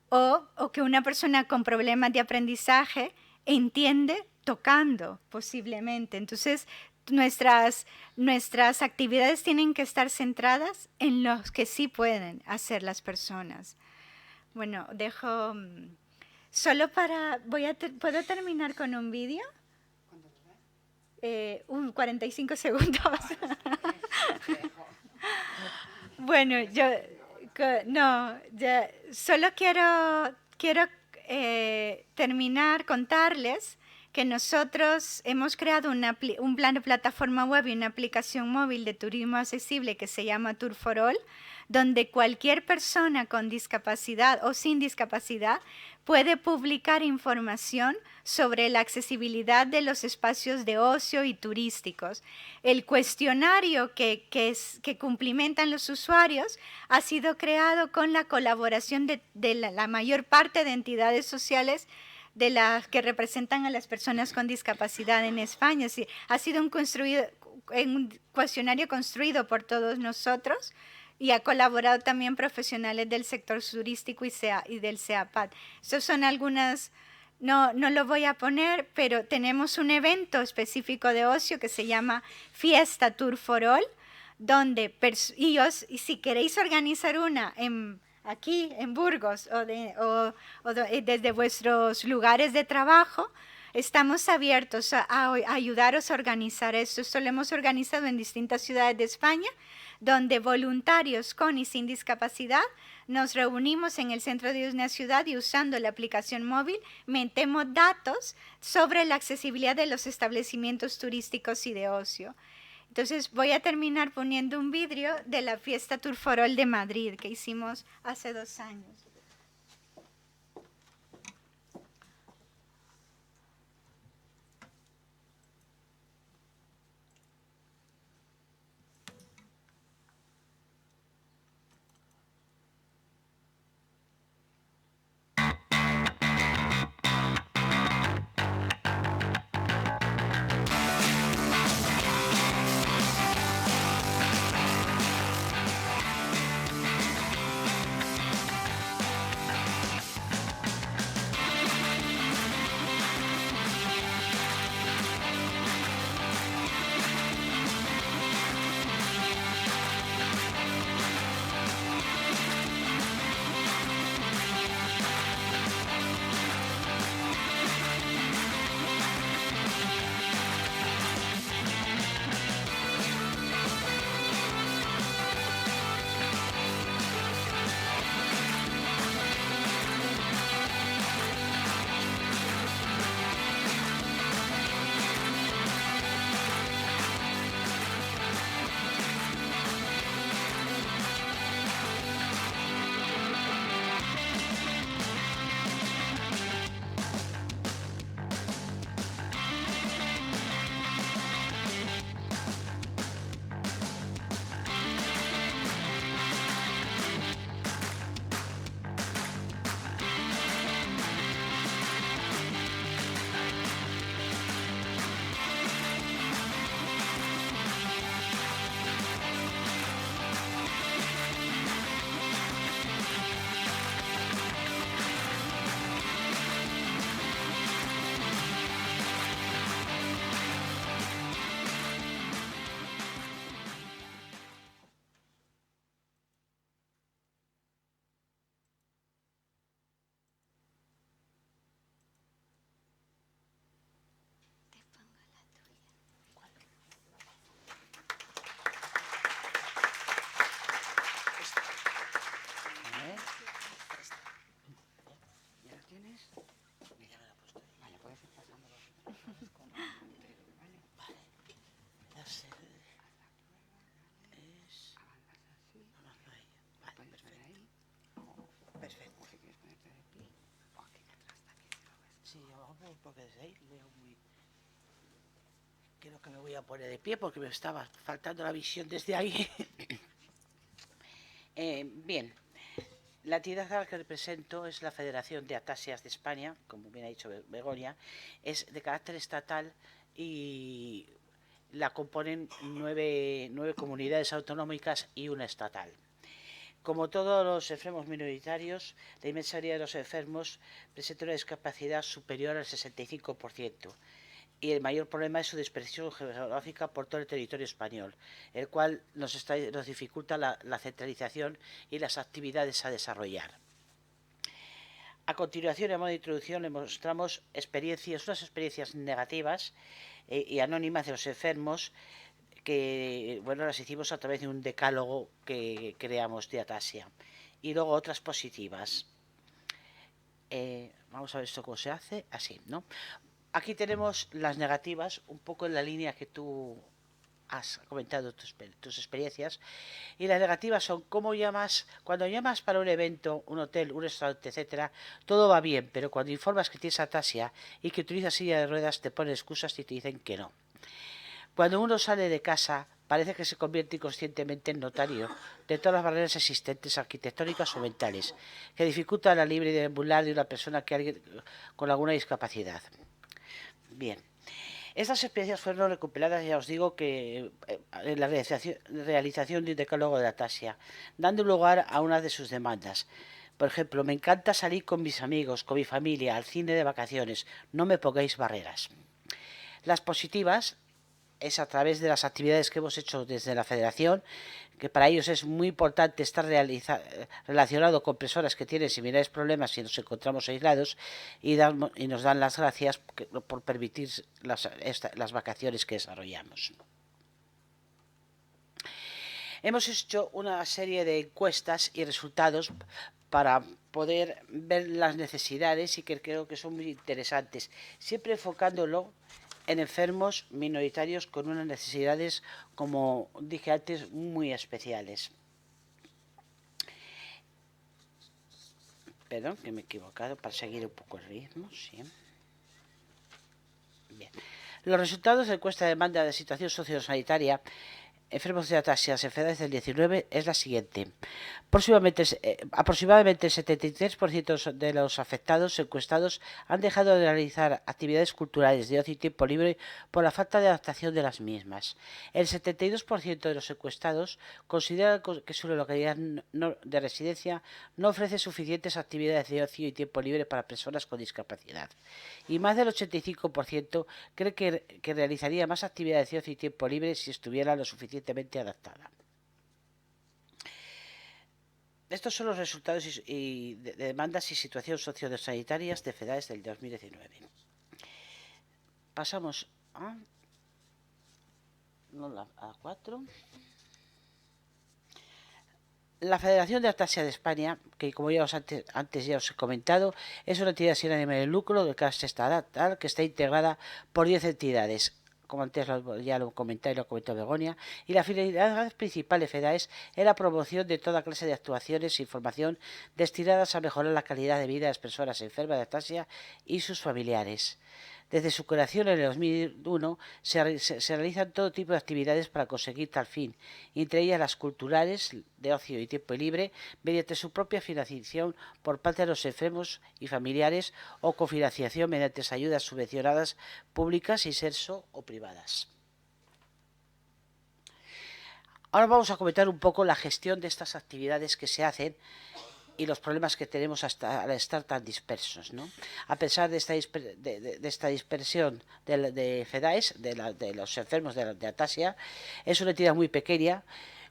o que una persona con problemas de aprendizaje entiende tocando posiblemente. Entonces, nuestras actividades tienen que estar centradas en los que sí pueden hacer las personas. Bueno, dejo solo para... ¿Puedo terminar con un vídeo? 45 segundos. Bueno, solo quiero terminar, contarles que nosotros hemos creado un plan de plataforma web y una aplicación móvil de turismo accesible que se llama Tour for All, donde cualquier persona con discapacidad o sin discapacidad puede publicar información sobre la accesibilidad de los espacios de ocio y turísticos. El cuestionario que cumplimentan los usuarios ha sido creado con la colaboración de la mayor parte de entidades sociales de las que representan a las personas con discapacidad en España. Sí, ha sido un cuestionario construido por todos nosotros y ha colaborado también profesionales del sector turístico y del CEAPAD. Estos son algunas, no lo voy a poner, pero tenemos un evento específico de ocio que se llama Fiesta Tour for All, donde y si queréis organizar una aquí en Burgos o desde vuestros lugares de trabajo, estamos abiertos a ayudaros a organizar esto. Esto lo hemos organizado en distintas ciudades de España, donde voluntarios con y sin discapacidad nos reunimos en el centro de una ciudad y usando la aplicación móvil metemos datos sobre la accesibilidad de los establecimientos turísticos y de ocio. Entonces voy a terminar poniendo un vídeo de la Fiesta Tour for All de Madrid que hicimos hace 2 años. porque desde ahí leo muy... Creo que me voy a poner de pie porque me estaba faltando la visión desde ahí. Bien, la entidad a la que represento es la Federación de Atasias de España, como bien ha dicho Begoña, es de carácter estatal y la componen nueve comunidades autonómicas y una estatal. Como todos los enfermos minoritarios, la inmensa mayoría de los enfermos presenta una discapacidad superior al 65%. Y el mayor problema es su dispersión geográfica por todo el territorio español, el cual nos dificulta la centralización y las actividades a desarrollar. A continuación, en modo de introducción, le mostramos unas experiencias negativas y anónimas de los enfermos que, bueno, las hicimos a través de un decálogo que creamos de Atasia. Y luego otras positivas. Vamos a ver esto cómo se hace. Así, ¿no? Aquí tenemos las negativas, un poco en la línea que tú has comentado tus experiencias. Y las negativas son cómo llamas, cuando llamas para un evento, un hotel, un restaurante, etcétera, todo va bien, pero cuando informas que tienes atasia y que utilizas silla de ruedas, te ponen excusas y te dicen que no. Cuando uno sale de casa, parece que se convierte inconscientemente en notario de todas las barreras existentes arquitectónicas o mentales, que dificultan la libre deambular de una persona con alguna discapacidad. Bien, estas experiencias fueron recuperadas, ya os digo, que en la realización de un decálogo de Atasia, dando lugar a una de sus demandas. Por ejemplo, me encanta salir con mis amigos, con mi familia, al cine de vacaciones, no me pongáis barreras. Las positivas es a través de las actividades que hemos hecho desde la Federación, que para ellos es muy importante estar relacionado con personas que tienen similares problemas y nos encontramos aislados, y nos dan las gracias por permitir las vacaciones que desarrollamos. Hemos hecho una serie de encuestas y resultados para poder ver las necesidades y que creo que son muy interesantes, siempre enfocándolo en enfermos minoritarios con unas necesidades, como dije antes, muy especiales. Perdón, que me he equivocado, para seguir un poco el ritmo. Sí. Bien. Los resultados de la encuesta de demanda de situación sociosanitaria enfermos de atasias enfermedades del 19 es la siguiente. Aproximadamente el 73% de los afectados encuestados han dejado de realizar actividades culturales de ocio y tiempo libre por la falta de adaptación de las mismas. El 72% de los encuestados consideran que su localidad de residencia no ofrece suficientes actividades de ocio y tiempo libre para personas con discapacidad. Y más del 85% cree que realizaría más actividades de ocio y tiempo libre si estuviera lo suficientemente adaptada. Estos son los resultados de demandas y situaciones sociosanitarias de FEDAES del 2019. Pasamos a 4. La Federación de Atasia de España, que como ya antes ya os he comentado, es una entidad sin ánimo de lucro de carácter estatal que está integrada por 10 entidades. Como antes ya lo comenté y lo comentó Begoña, y la finalidad principal de FEDAES es la promoción de toda clase de actuaciones e información destinadas a mejorar la calidad de vida de las personas enfermas de atasia y sus familiares. Desde su creación en el 2001 se realizan todo tipo de actividades para conseguir tal fin, entre ellas las culturales, de ocio y tiempo libre, mediante su propia financiación por parte de los enfermos y familiares o cofinanciación mediante ayudas subvencionadas públicas, inserso o privadas. Ahora vamos a comentar un poco la gestión de estas actividades que se hacen y los problemas que tenemos al estar tan dispersos, ¿no? A pesar de esta dispersión de FEDAES, de los enfermos de atasia, es una entidad muy pequeña,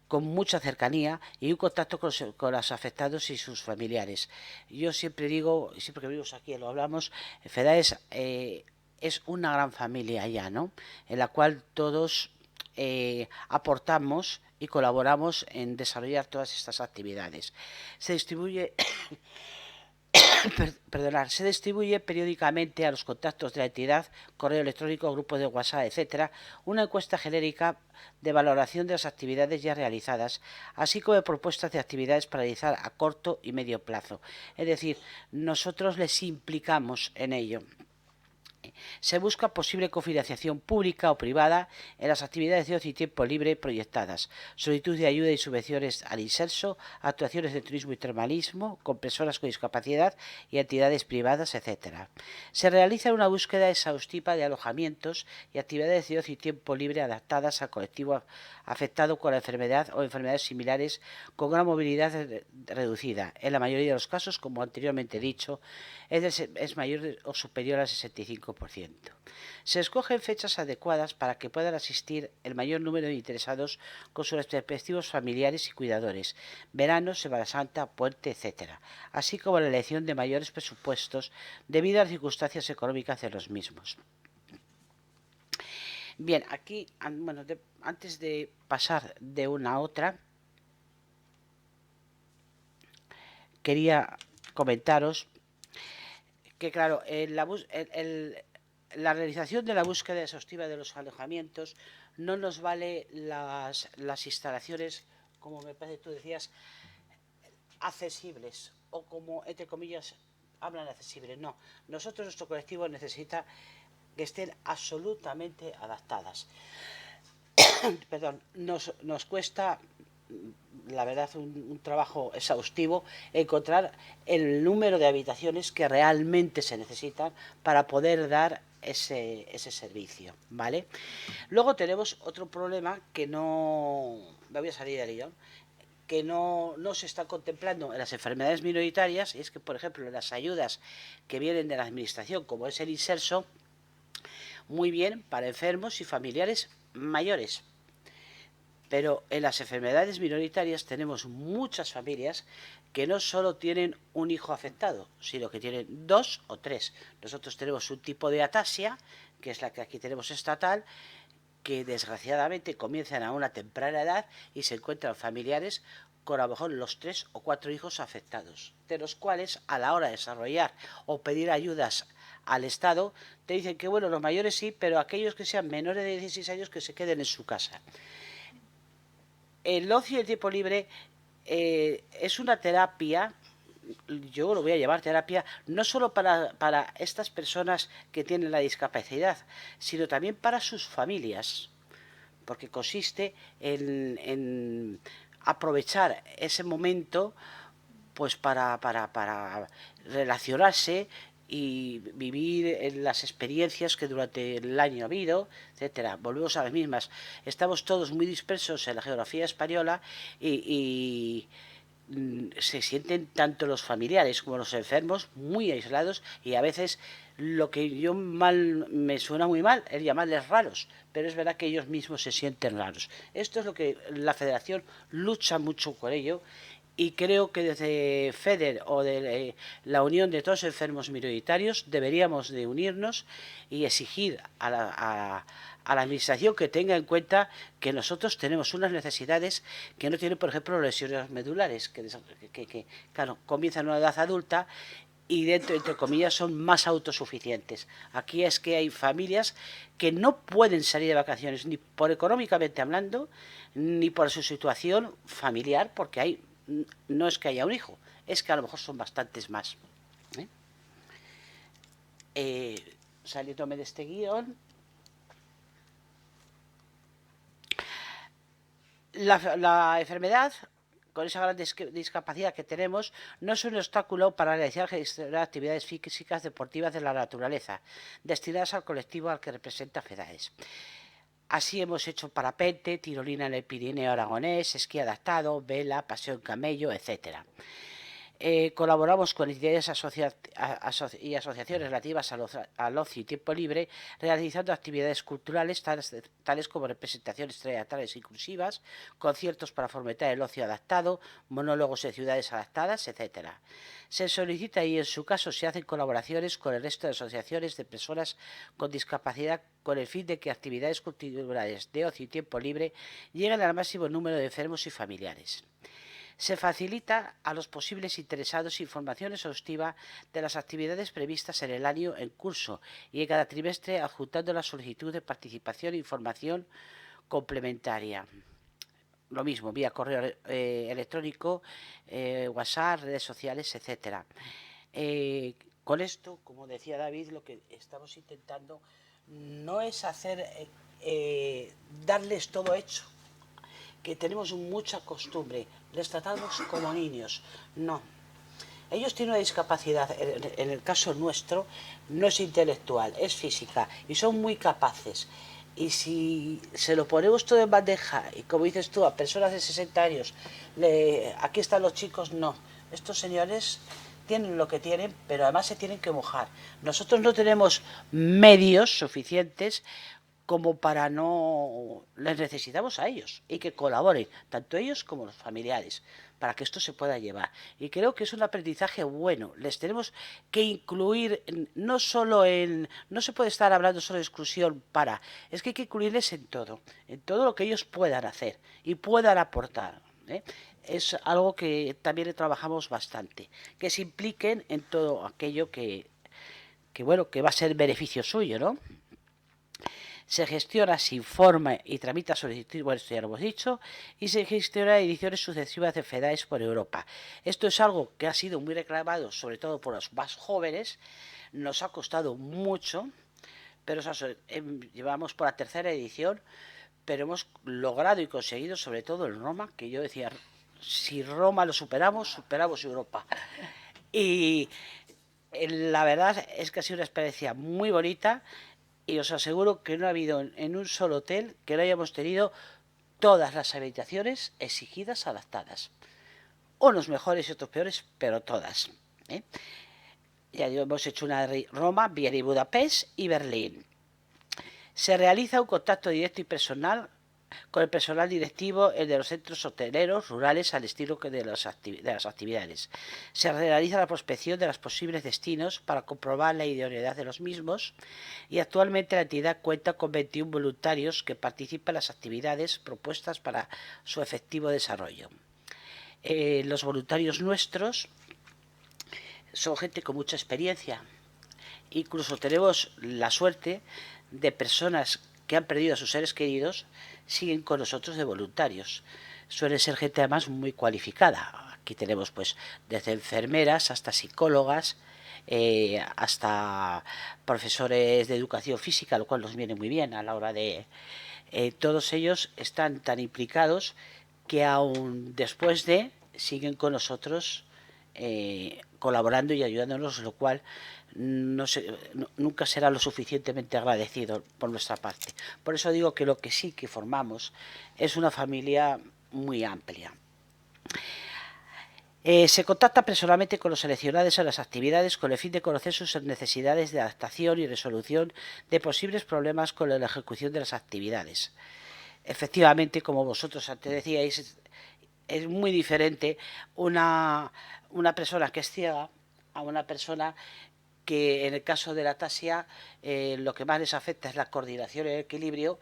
con mucha cercanía y un contacto con los afectados y sus familiares. Yo siempre digo, siempre que vivimos aquí lo hablamos, FEDAES es una gran familia ya, ¿no? En la cual todos aportamos y colaboramos en desarrollar todas estas actividades. Se distribuye se distribuye periódicamente a los contactos de la entidad, correo electrónico, grupos de WhatsApp, etcétera, una encuesta genérica de valoración de las actividades ya realizadas, así como de propuestas de actividades para realizar a corto y medio plazo. Es decir, nosotros les implicamos en ello. Se busca posible cofinanciación pública o privada en las actividades de ocio y tiempo libre proyectadas, solicitud de ayuda y subvenciones al inserso, actuaciones de turismo y termalismo con personas con discapacidad y entidades privadas, etc. Se realiza una búsqueda exhaustiva de alojamientos y actividades de ocio y tiempo libre adaptadas al colectivo afectado con la enfermedad o enfermedades similares con gran movilidad reducida. En la mayoría de los casos, como anteriormente he dicho, es mayor o superior al 65%. Se escogen fechas adecuadas para que puedan asistir el mayor número de interesados con sus respectivos familiares y cuidadores, verano, Semana Santa, puente, etc., así como la elección de mayores presupuestos debido a las circunstancias económicas de los mismos. Bien, aquí, bueno, antes de pasar de una a otra, quería comentaros que, claro, la realización de la búsqueda exhaustiva de los alojamientos no nos vale las instalaciones, como me parece tú decías, accesibles, o como, entre comillas, hablan accesibles. No, nuestro colectivo necesita que estén absolutamente adaptadas. Perdón, nos cuesta, la verdad, un trabajo exhaustivo encontrar el número de habitaciones que realmente se necesitan para poder dar ese servicio, ¿vale? Luego tenemos otro problema que no... Me voy a salir del guión, que no se está contemplando en las enfermedades minoritarias, y es que, por ejemplo, las ayudas que vienen de la administración, como es el inserso, muy bien para enfermos y familiares mayores. Pero en las enfermedades minoritarias tenemos muchas familias que no solo tienen un hijo afectado, sino que tienen 2 o 3. Nosotros tenemos un tipo de ataxia, que es la que aquí tenemos estatal, que desgraciadamente comienzan a una temprana edad y se encuentran familiares con a lo mejor los 3 o 4 hijos afectados, de los cuales a la hora de desarrollar o pedir ayudas al Estado te dicen que bueno, los mayores sí, pero aquellos que sean menores de 16 años que se queden en su casa. El ocio y el tiempo libre es una terapia, yo lo voy a llamar terapia, no solo para estas personas que tienen la discapacidad, sino también para sus familias, porque consiste en aprovechar ese momento pues para relacionarse y vivir en las experiencias que durante el año ha habido, etcétera. Volvemos a las mismas. Estamos todos muy dispersos en la geografía española y se sienten tanto los familiares como los enfermos muy aislados, y a veces lo que yo me suena muy mal es llamarles raros, pero es verdad que ellos mismos se sienten raros. Esto es lo que la Federación lucha mucho con ello, y creo que desde FEDER o de la Unión de todos los enfermos minoritarios deberíamos de unirnos y exigir a la administración que tenga en cuenta que nosotros tenemos unas necesidades que no tienen, por ejemplo, lesiones medulares, que claro, comienzan a una edad adulta y dentro, entre comillas, son más autosuficientes. Aquí es que hay familias que no pueden salir de vacaciones, ni por económicamente hablando, ni por su situación familiar, porque no es que haya un hijo, es que a lo mejor son bastantes más. Saliéndome de este guión, la enfermedad, con esa gran discapacidad que tenemos, no es un obstáculo para realizar actividades físicas deportivas de la naturaleza, destinadas al colectivo al que representa FEDAES. Así hemos hecho parapente, tirolina en el Pirineo aragonés, esquí adaptado, vela, paseo en camello, etc. Colaboramos con entidades y asociaciones relativas al ocio y tiempo libre, realizando actividades culturales tales como representaciones teatrales inclusivas, conciertos para fomentar el ocio adaptado, monólogos en ciudades adaptadas, etc. Se solicita, y en su caso se hacen colaboraciones con el resto de asociaciones de personas con discapacidad, con el fin de que actividades culturales de ocio y tiempo libre lleguen al máximo número de enfermos y familiares. Se facilita a los posibles interesados información exhaustiva de las actividades previstas en el año en curso y en cada trimestre adjuntando la solicitud de participación e información complementaria. Lo mismo, vía correo electrónico, WhatsApp, redes sociales, etc. con esto, como decía David, lo que estamos intentando no es hacer darles todo hecho, que tenemos mucha costumbre, les tratamos como niños. No, ellos tienen una discapacidad, en el caso nuestro, no es intelectual, es física, y son muy capaces. Y si se lo ponemos todo en bandeja, y como dices tú, a personas de 60 años, aquí están los chicos, no. Estos señores tienen lo que tienen, pero además se tienen que mojar. Nosotros no tenemos medios suficientes como para no... Les necesitamos a ellos y que colaboren, tanto ellos como los familiares, para que esto se pueda llevar. Y creo que es un aprendizaje bueno. Les tenemos que incluir no solo en... No se puede estar hablando solo de exclusión para... Es que hay que incluirles en todo lo que ellos puedan hacer y puedan aportar, ¿eh? Es algo que también trabajamos bastante, que se impliquen en todo aquello que bueno, que va a ser beneficio suyo, ¿no? Se gestiona, se informa y tramita solicitudes, bueno, esto ya lo hemos dicho, y se gestiona ediciones sucesivas de FEDAES por Europa. Esto es algo que ha sido muy reclamado, sobre todo por los más jóvenes, nos ha costado mucho, pero llevamos por la tercera edición, pero hemos logrado y conseguido, sobre todo en Roma, que yo decía, si Roma lo superamos, superamos Europa. Y la verdad es que ha sido una experiencia muy bonita, y os aseguro que no ha habido en un solo hotel que no hayamos tenido todas las habitaciones exigidas, adaptadas. Unos mejores y otros peores, pero todas, ¿eh? Ya hemos hecho una de Roma, Viena y Budapest y Berlín. Se realiza un contacto directo y personal con el personal directivo, el de los centros hoteleros rurales, al estilo de las actividades. Se realiza la prospección de los posibles destinos para comprobar la idoneidad de los mismos, y actualmente la entidad cuenta con 21 voluntarios que participan en las actividades propuestas para su efectivo desarrollo. Los voluntarios nuestros son gente con mucha experiencia. Incluso tenemos la suerte de personas que han perdido a sus seres queridos, siguen con nosotros de voluntarios. Suele ser gente además muy cualificada. Aquí tenemos pues desde enfermeras hasta psicólogas, hasta profesores de educación física, lo cual nos viene muy bien a la hora de... todos ellos están tan implicados que aún después de siguen con nosotros colaborando y ayudándonos, lo cual nunca será lo suficientemente agradecido por nuestra parte. Por eso digo que lo que sí que formamos es una familia muy amplia. Se contacta personalmente con los seleccionados en las actividades con el fin de conocer sus necesidades de adaptación y resolución de posibles problemas con la ejecución de las actividades. Efectivamente, como vosotros antes decíais, es muy diferente una persona que es ciega a una persona que, en el caso de la ataxia, lo que más les afecta es la coordinación y el equilibrio,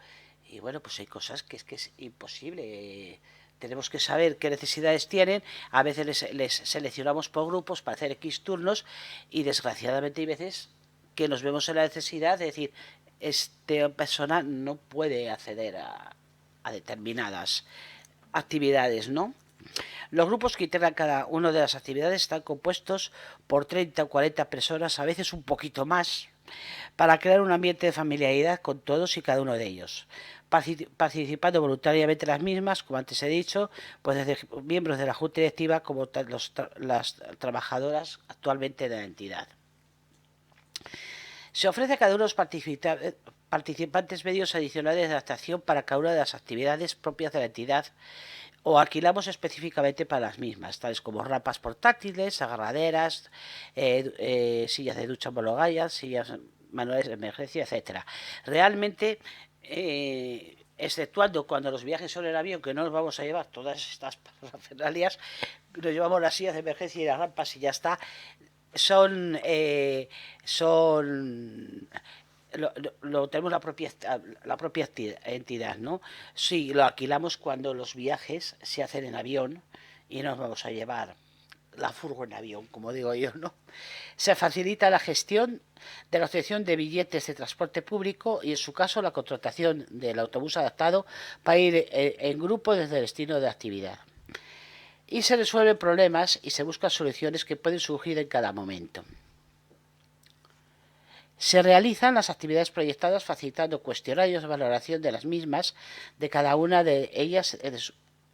y bueno, pues hay cosas que es imposible. Tenemos que saber qué necesidades tienen, a veces les seleccionamos por grupos para hacer X turnos, y desgraciadamente hay veces que nos vemos en la necesidad de decir, esta persona no puede acceder a determinadas actividades, ¿no? Los grupos que integran cada una de las actividades están compuestos por 30 o 40 personas, a veces un poquito más, para crear un ambiente de familiaridad con todos y cada uno de ellos, participando voluntariamente las mismas, como antes he dicho, pues desde miembros de la Junta Directiva como las trabajadoras actualmente de la entidad. Se ofrece a cada uno de los participantes medios adicionales de adaptación para cada una de las actividades propias de la entidad, o alquilamos específicamente para las mismas, tales como rampas portátiles, agarraderas, sillas de ducha homologadas, sillas manuales de emergencia, etcétera. Realmente, exceptuando cuando los viajes son en avión, que no nos vamos a llevar todas estas parafernalias, nos llevamos las sillas de emergencia y las rampas y ya está. Lo tenemos la propia entidad, ¿no? Sí, lo alquilamos cuando los viajes se hacen en avión y nos vamos a llevar la furgo en avión, como digo yo, ¿no? Se facilita la gestión de la obtención de billetes de transporte público y, en su caso, la contratación del autobús adaptado para ir en grupo desde el destino de actividad. Y se resuelven problemas y se buscan soluciones que pueden surgir en cada momento. Se realizan las actividades proyectadas facilitando cuestionarios de valoración de las mismas de cada una de ellas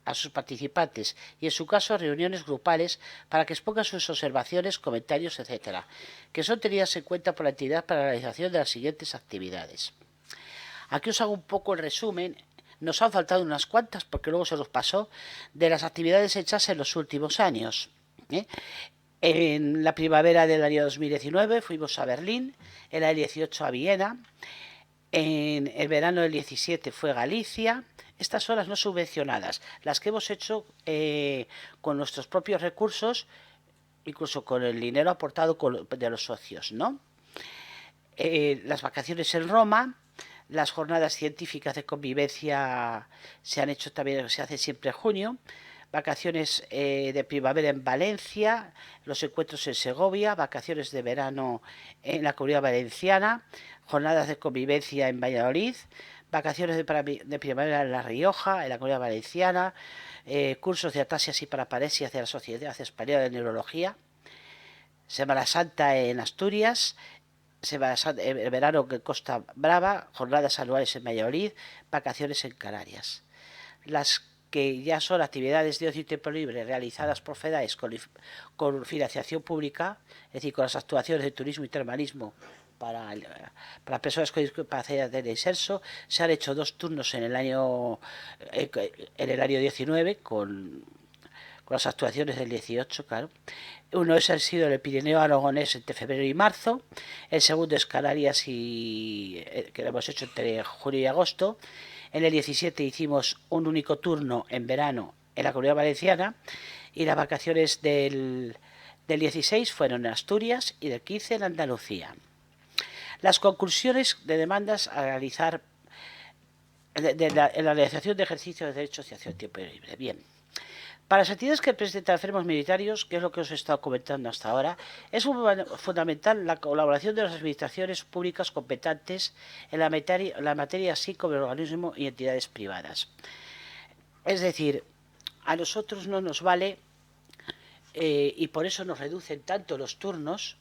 a sus participantes y, en su caso, reuniones grupales para que expongan sus observaciones, comentarios, etcétera, que son tenidas en cuenta por la entidad para la realización de las siguientes actividades. Aquí os hago un poco el resumen. Nos han faltado unas cuantas porque luego se los pasó de las actividades hechas en los últimos años. En la primavera del año 2019 fuimos a Berlín, en el 18 a Viena, en el verano del 17 fue Galicia. Estas son las no subvencionadas, las que hemos hecho con nuestros propios recursos, incluso con el dinero aportado de los socios, ¿no? Las vacaciones en Roma, las jornadas científicas de convivencia se han hecho también, se hace siempre en junio. Vacaciones de primavera en Valencia, los encuentros en Segovia, vacaciones de verano en la Comunidad Valenciana, jornadas de convivencia en Valladolid, vacaciones de primavera en La Rioja, en la Comunidad Valenciana, cursos de atasias y paraparesias de la Sociedad Española de Neurología, Semana Santa en Asturias, Semana Santa, el verano en Costa Brava, jornadas anuales en Valladolid, vacaciones en Canarias. Las que ya son actividades de ocio y tiempo libre realizadas por FEDAES con financiación pública, es decir, con las actuaciones de turismo y termalismo para personas con discapacidad del inserso, se han hecho 2 turnos en el año 19 con las actuaciones del 18, claro. Uno ha sido el Pirineo Aragonés entre febrero y marzo, el segundo es Canarias, que lo hemos hecho entre julio y agosto. En el 17 hicimos un único turno en verano en la Comunidad Valenciana y las vacaciones del 16 fueron en Asturias y del 15 en Andalucía. Las conclusiones de demandas a realizar en la realización de ejercicios de derechos de acción tiempo libre. Bien. Para las entidades que presentan enfermos minoritarios, que es lo que os he estado comentando hasta ahora, es fundamental la colaboración de las administraciones públicas competentes en la materia, así como el organismo y entidades privadas. Es decir, a nosotros no nos vale, y por eso nos reducen tanto los turnos,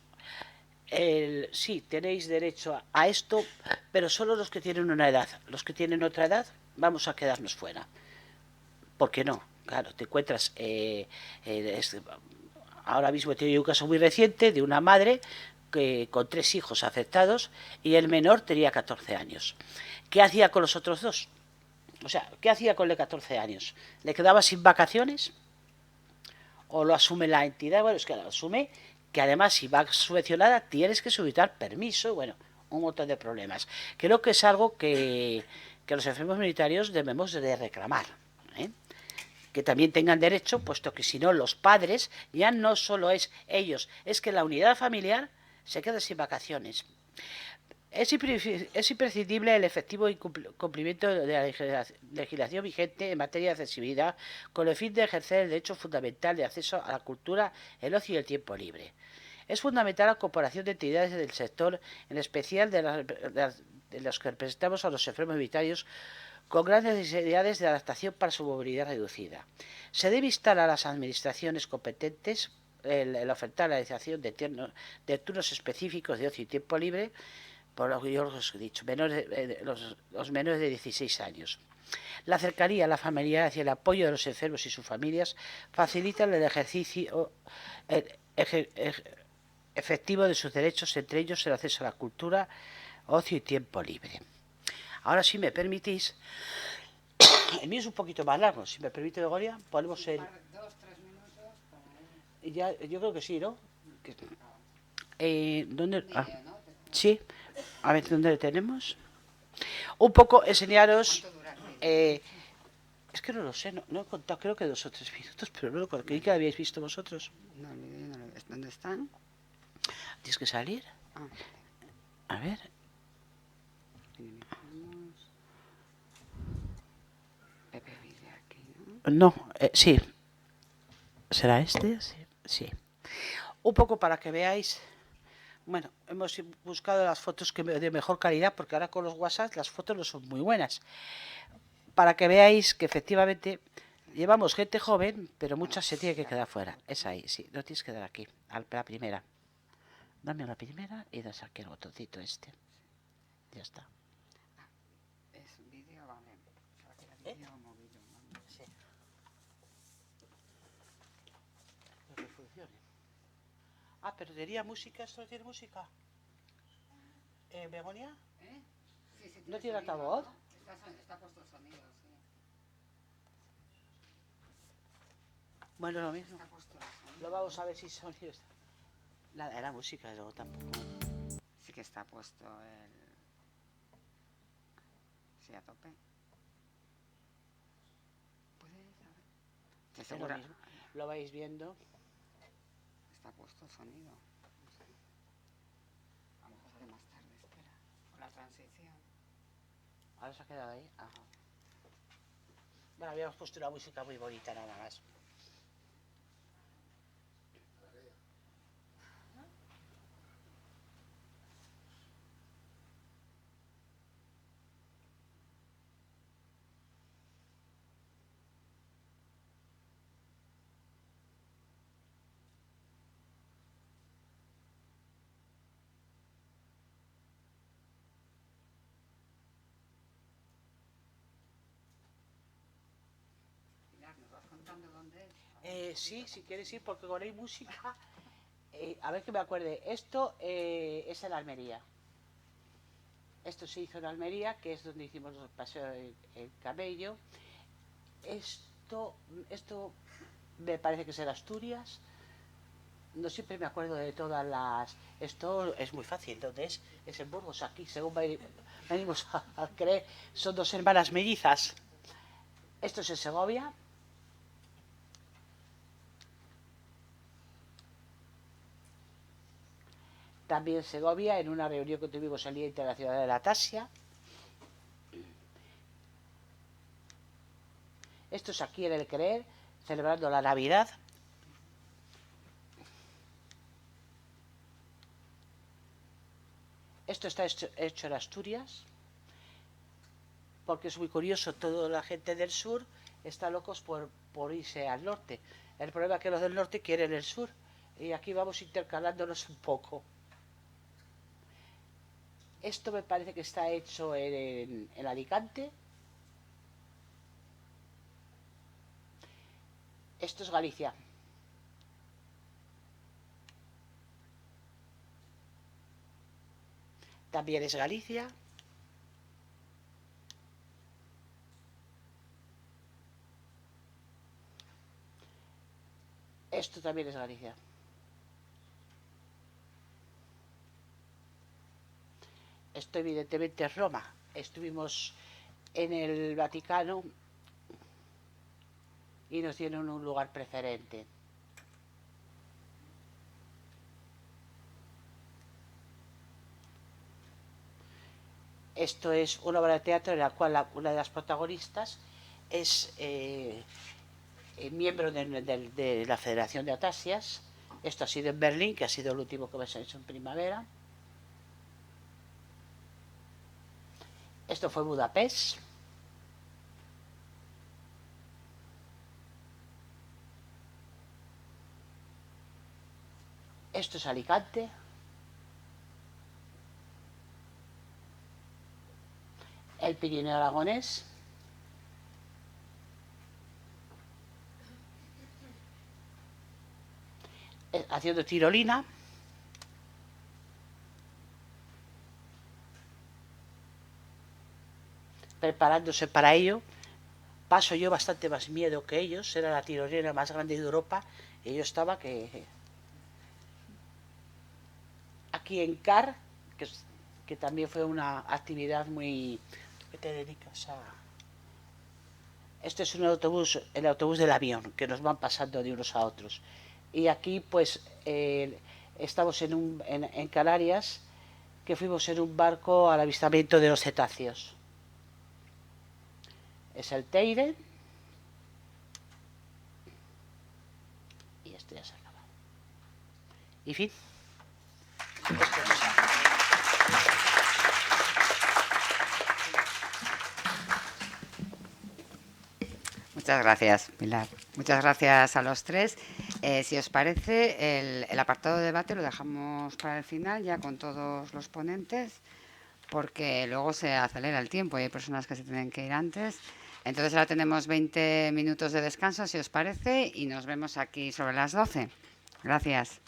sí, tenéis derecho a esto, pero solo los que tienen una edad. Los que tienen otra edad, vamos a quedarnos fuera. ¿Por qué no? Claro, te encuentras, ahora mismo he tenido un caso muy reciente de una madre con 3 hijos afectados y el menor tenía 14 años. ¿Qué hacía con los otros 2? O sea, ¿qué hacía con el de 14 años? ¿Le quedaba sin vacaciones? ¿O lo asume la entidad? Bueno, es que lo asume, que además si va subvencionada tienes que solicitar permiso, bueno, un montón de problemas. Creo que es algo que los enfermos minoritarios debemos de reclamar, que también tengan derecho, puesto que si no los padres ya no solo es ellos, es que la unidad familiar se queda sin vacaciones. Es imprescindible el efectivo cumplimiento de la legislación vigente en materia de accesibilidad con el fin de ejercer el derecho fundamental de acceso a la cultura, el ocio y el tiempo libre. Es fundamental la cooperación de entidades del sector, en especial de los que representamos a los enfermos minoritarios, con grandes necesidades de adaptación para su movilidad reducida. Se debe instar a las administraciones competentes el ofertar la realización de turnos específicos de ocio y tiempo libre, por lo que yo os he dicho, los menores de 16 años. La cercanía, la familiaridad y el apoyo de los enfermos y sus familias facilitan el ejercicio efectivo de sus derechos, entre ellos el acceso a la cultura, ocio y tiempo libre. Ahora, si me permitís, el mío es un poquito más largo. Si me permite, Begoña, ponemos el... 2-3 minutos para... Ya, yo creo que sí, ¿no? ¿Dónde? Sí. A ver, ¿dónde lo tenemos? Un poco enseñaros... es que no lo sé, no he contado, creo que 2 o 3 minutos, pero no lo creí que lo habíais visto vosotros. No, ¿dónde están? ¿Tienes que salir? A ver... No, sí. ¿Será este? Sí. Un poco para que veáis. Bueno, hemos buscado las fotos de mejor calidad, porque ahora con los WhatsApp las fotos no son muy buenas. Para que veáis que efectivamente llevamos gente joven, pero muchas se tiene que quedar fuera. Es ahí, sí. No tienes que dar aquí, a la primera. Dame la primera y das aquí el botoncito este. Ya está. ¿Es un vídeo? Vale. Pensaba que era vídeo o móvil. Sí. Lo que funcione. Ah, pero tenía música, ¿esto no tiene música? ¿Begonia? ¿Eh? Sí, sí, ¿No tiene sonido, altavoz? ¿no? Está puesto el sonido, sí. Bueno, lo mismo. Está puesto el sonido. Lo vamos a ver si sonido está. Nada, era música, yo tampoco. Sí que está puesto el... Sí, a tope. ¿Puedes saber? ¿Te Es lo segura? mismo. Lo vais viendo. Está puesto el sonido. No sé. A lo mejor sale más tarde, espera. Con la transición. Ahora se ha quedado ahí. Ajá. Bueno, habíamos puesto una música muy bonita nada más. Pilar, ¿nos vas contando dónde es? Sí, si quieres ir, porque con hay música. A ver que me acuerde. Esto es en Almería. Esto se hizo en Almería, que es donde hicimos el paseo el camello. Esto me parece que es en Asturias. No siempre me acuerdo de todas las... Esto es muy fácil. ¿Dónde es? Es en Burgos, aquí, según venimos a creer. Son dos hermanas mellizas. Esto es en Segovia. También Segovia, en una reunión que tuvimos el Día Internacional de la Ataxia. Esto es aquí en el Creer, celebrando la Navidad. Esto está hecho en Asturias, porque es muy curioso, toda la gente del sur está locos por irse al norte. El problema es que los del norte quieren el sur, y aquí vamos intercalándonos un poco. Esto me parece que está hecho en Alicante. Esto es Galicia. También es Galicia. Esto también es Galicia. Esto evidentemente es Roma. Estuvimos en el Vaticano y nos dieron un lugar preferente. Esto es una obra de teatro en la cual una de las protagonistas es miembro de la Federación de Ataxias. Esto ha sido en Berlín, que ha sido el último que hemos hecho en primavera. Esto fue Budapest. Esto es Alicante. El Pirineo Aragonés. Haciendo tirolina. Preparándose para ello. Paso yo bastante más miedo que ellos. Era la tirolina más grande de Europa. Y yo estaba que... Aquí en Car, que también fue una actividad muy... ¿Qué te dedicas a...? Este es un autobús, el autobús del avión, que nos van pasando de unos a otros. Y aquí, pues, estamos en Canarias, que fuimos en un barco al avistamiento de los cetáceos. Es el Teide. Y esto ya se acaba. Y fin. Muchas gracias, Pilar. Muchas gracias a los tres. Si os parece, el apartado de debate lo dejamos para el final, ya con todos los ponentes, porque luego se acelera el tiempo y hay personas que se tienen que ir antes. Entonces ahora tenemos 20 minutos de descanso, si os parece, y nos vemos aquí sobre las 12. Gracias.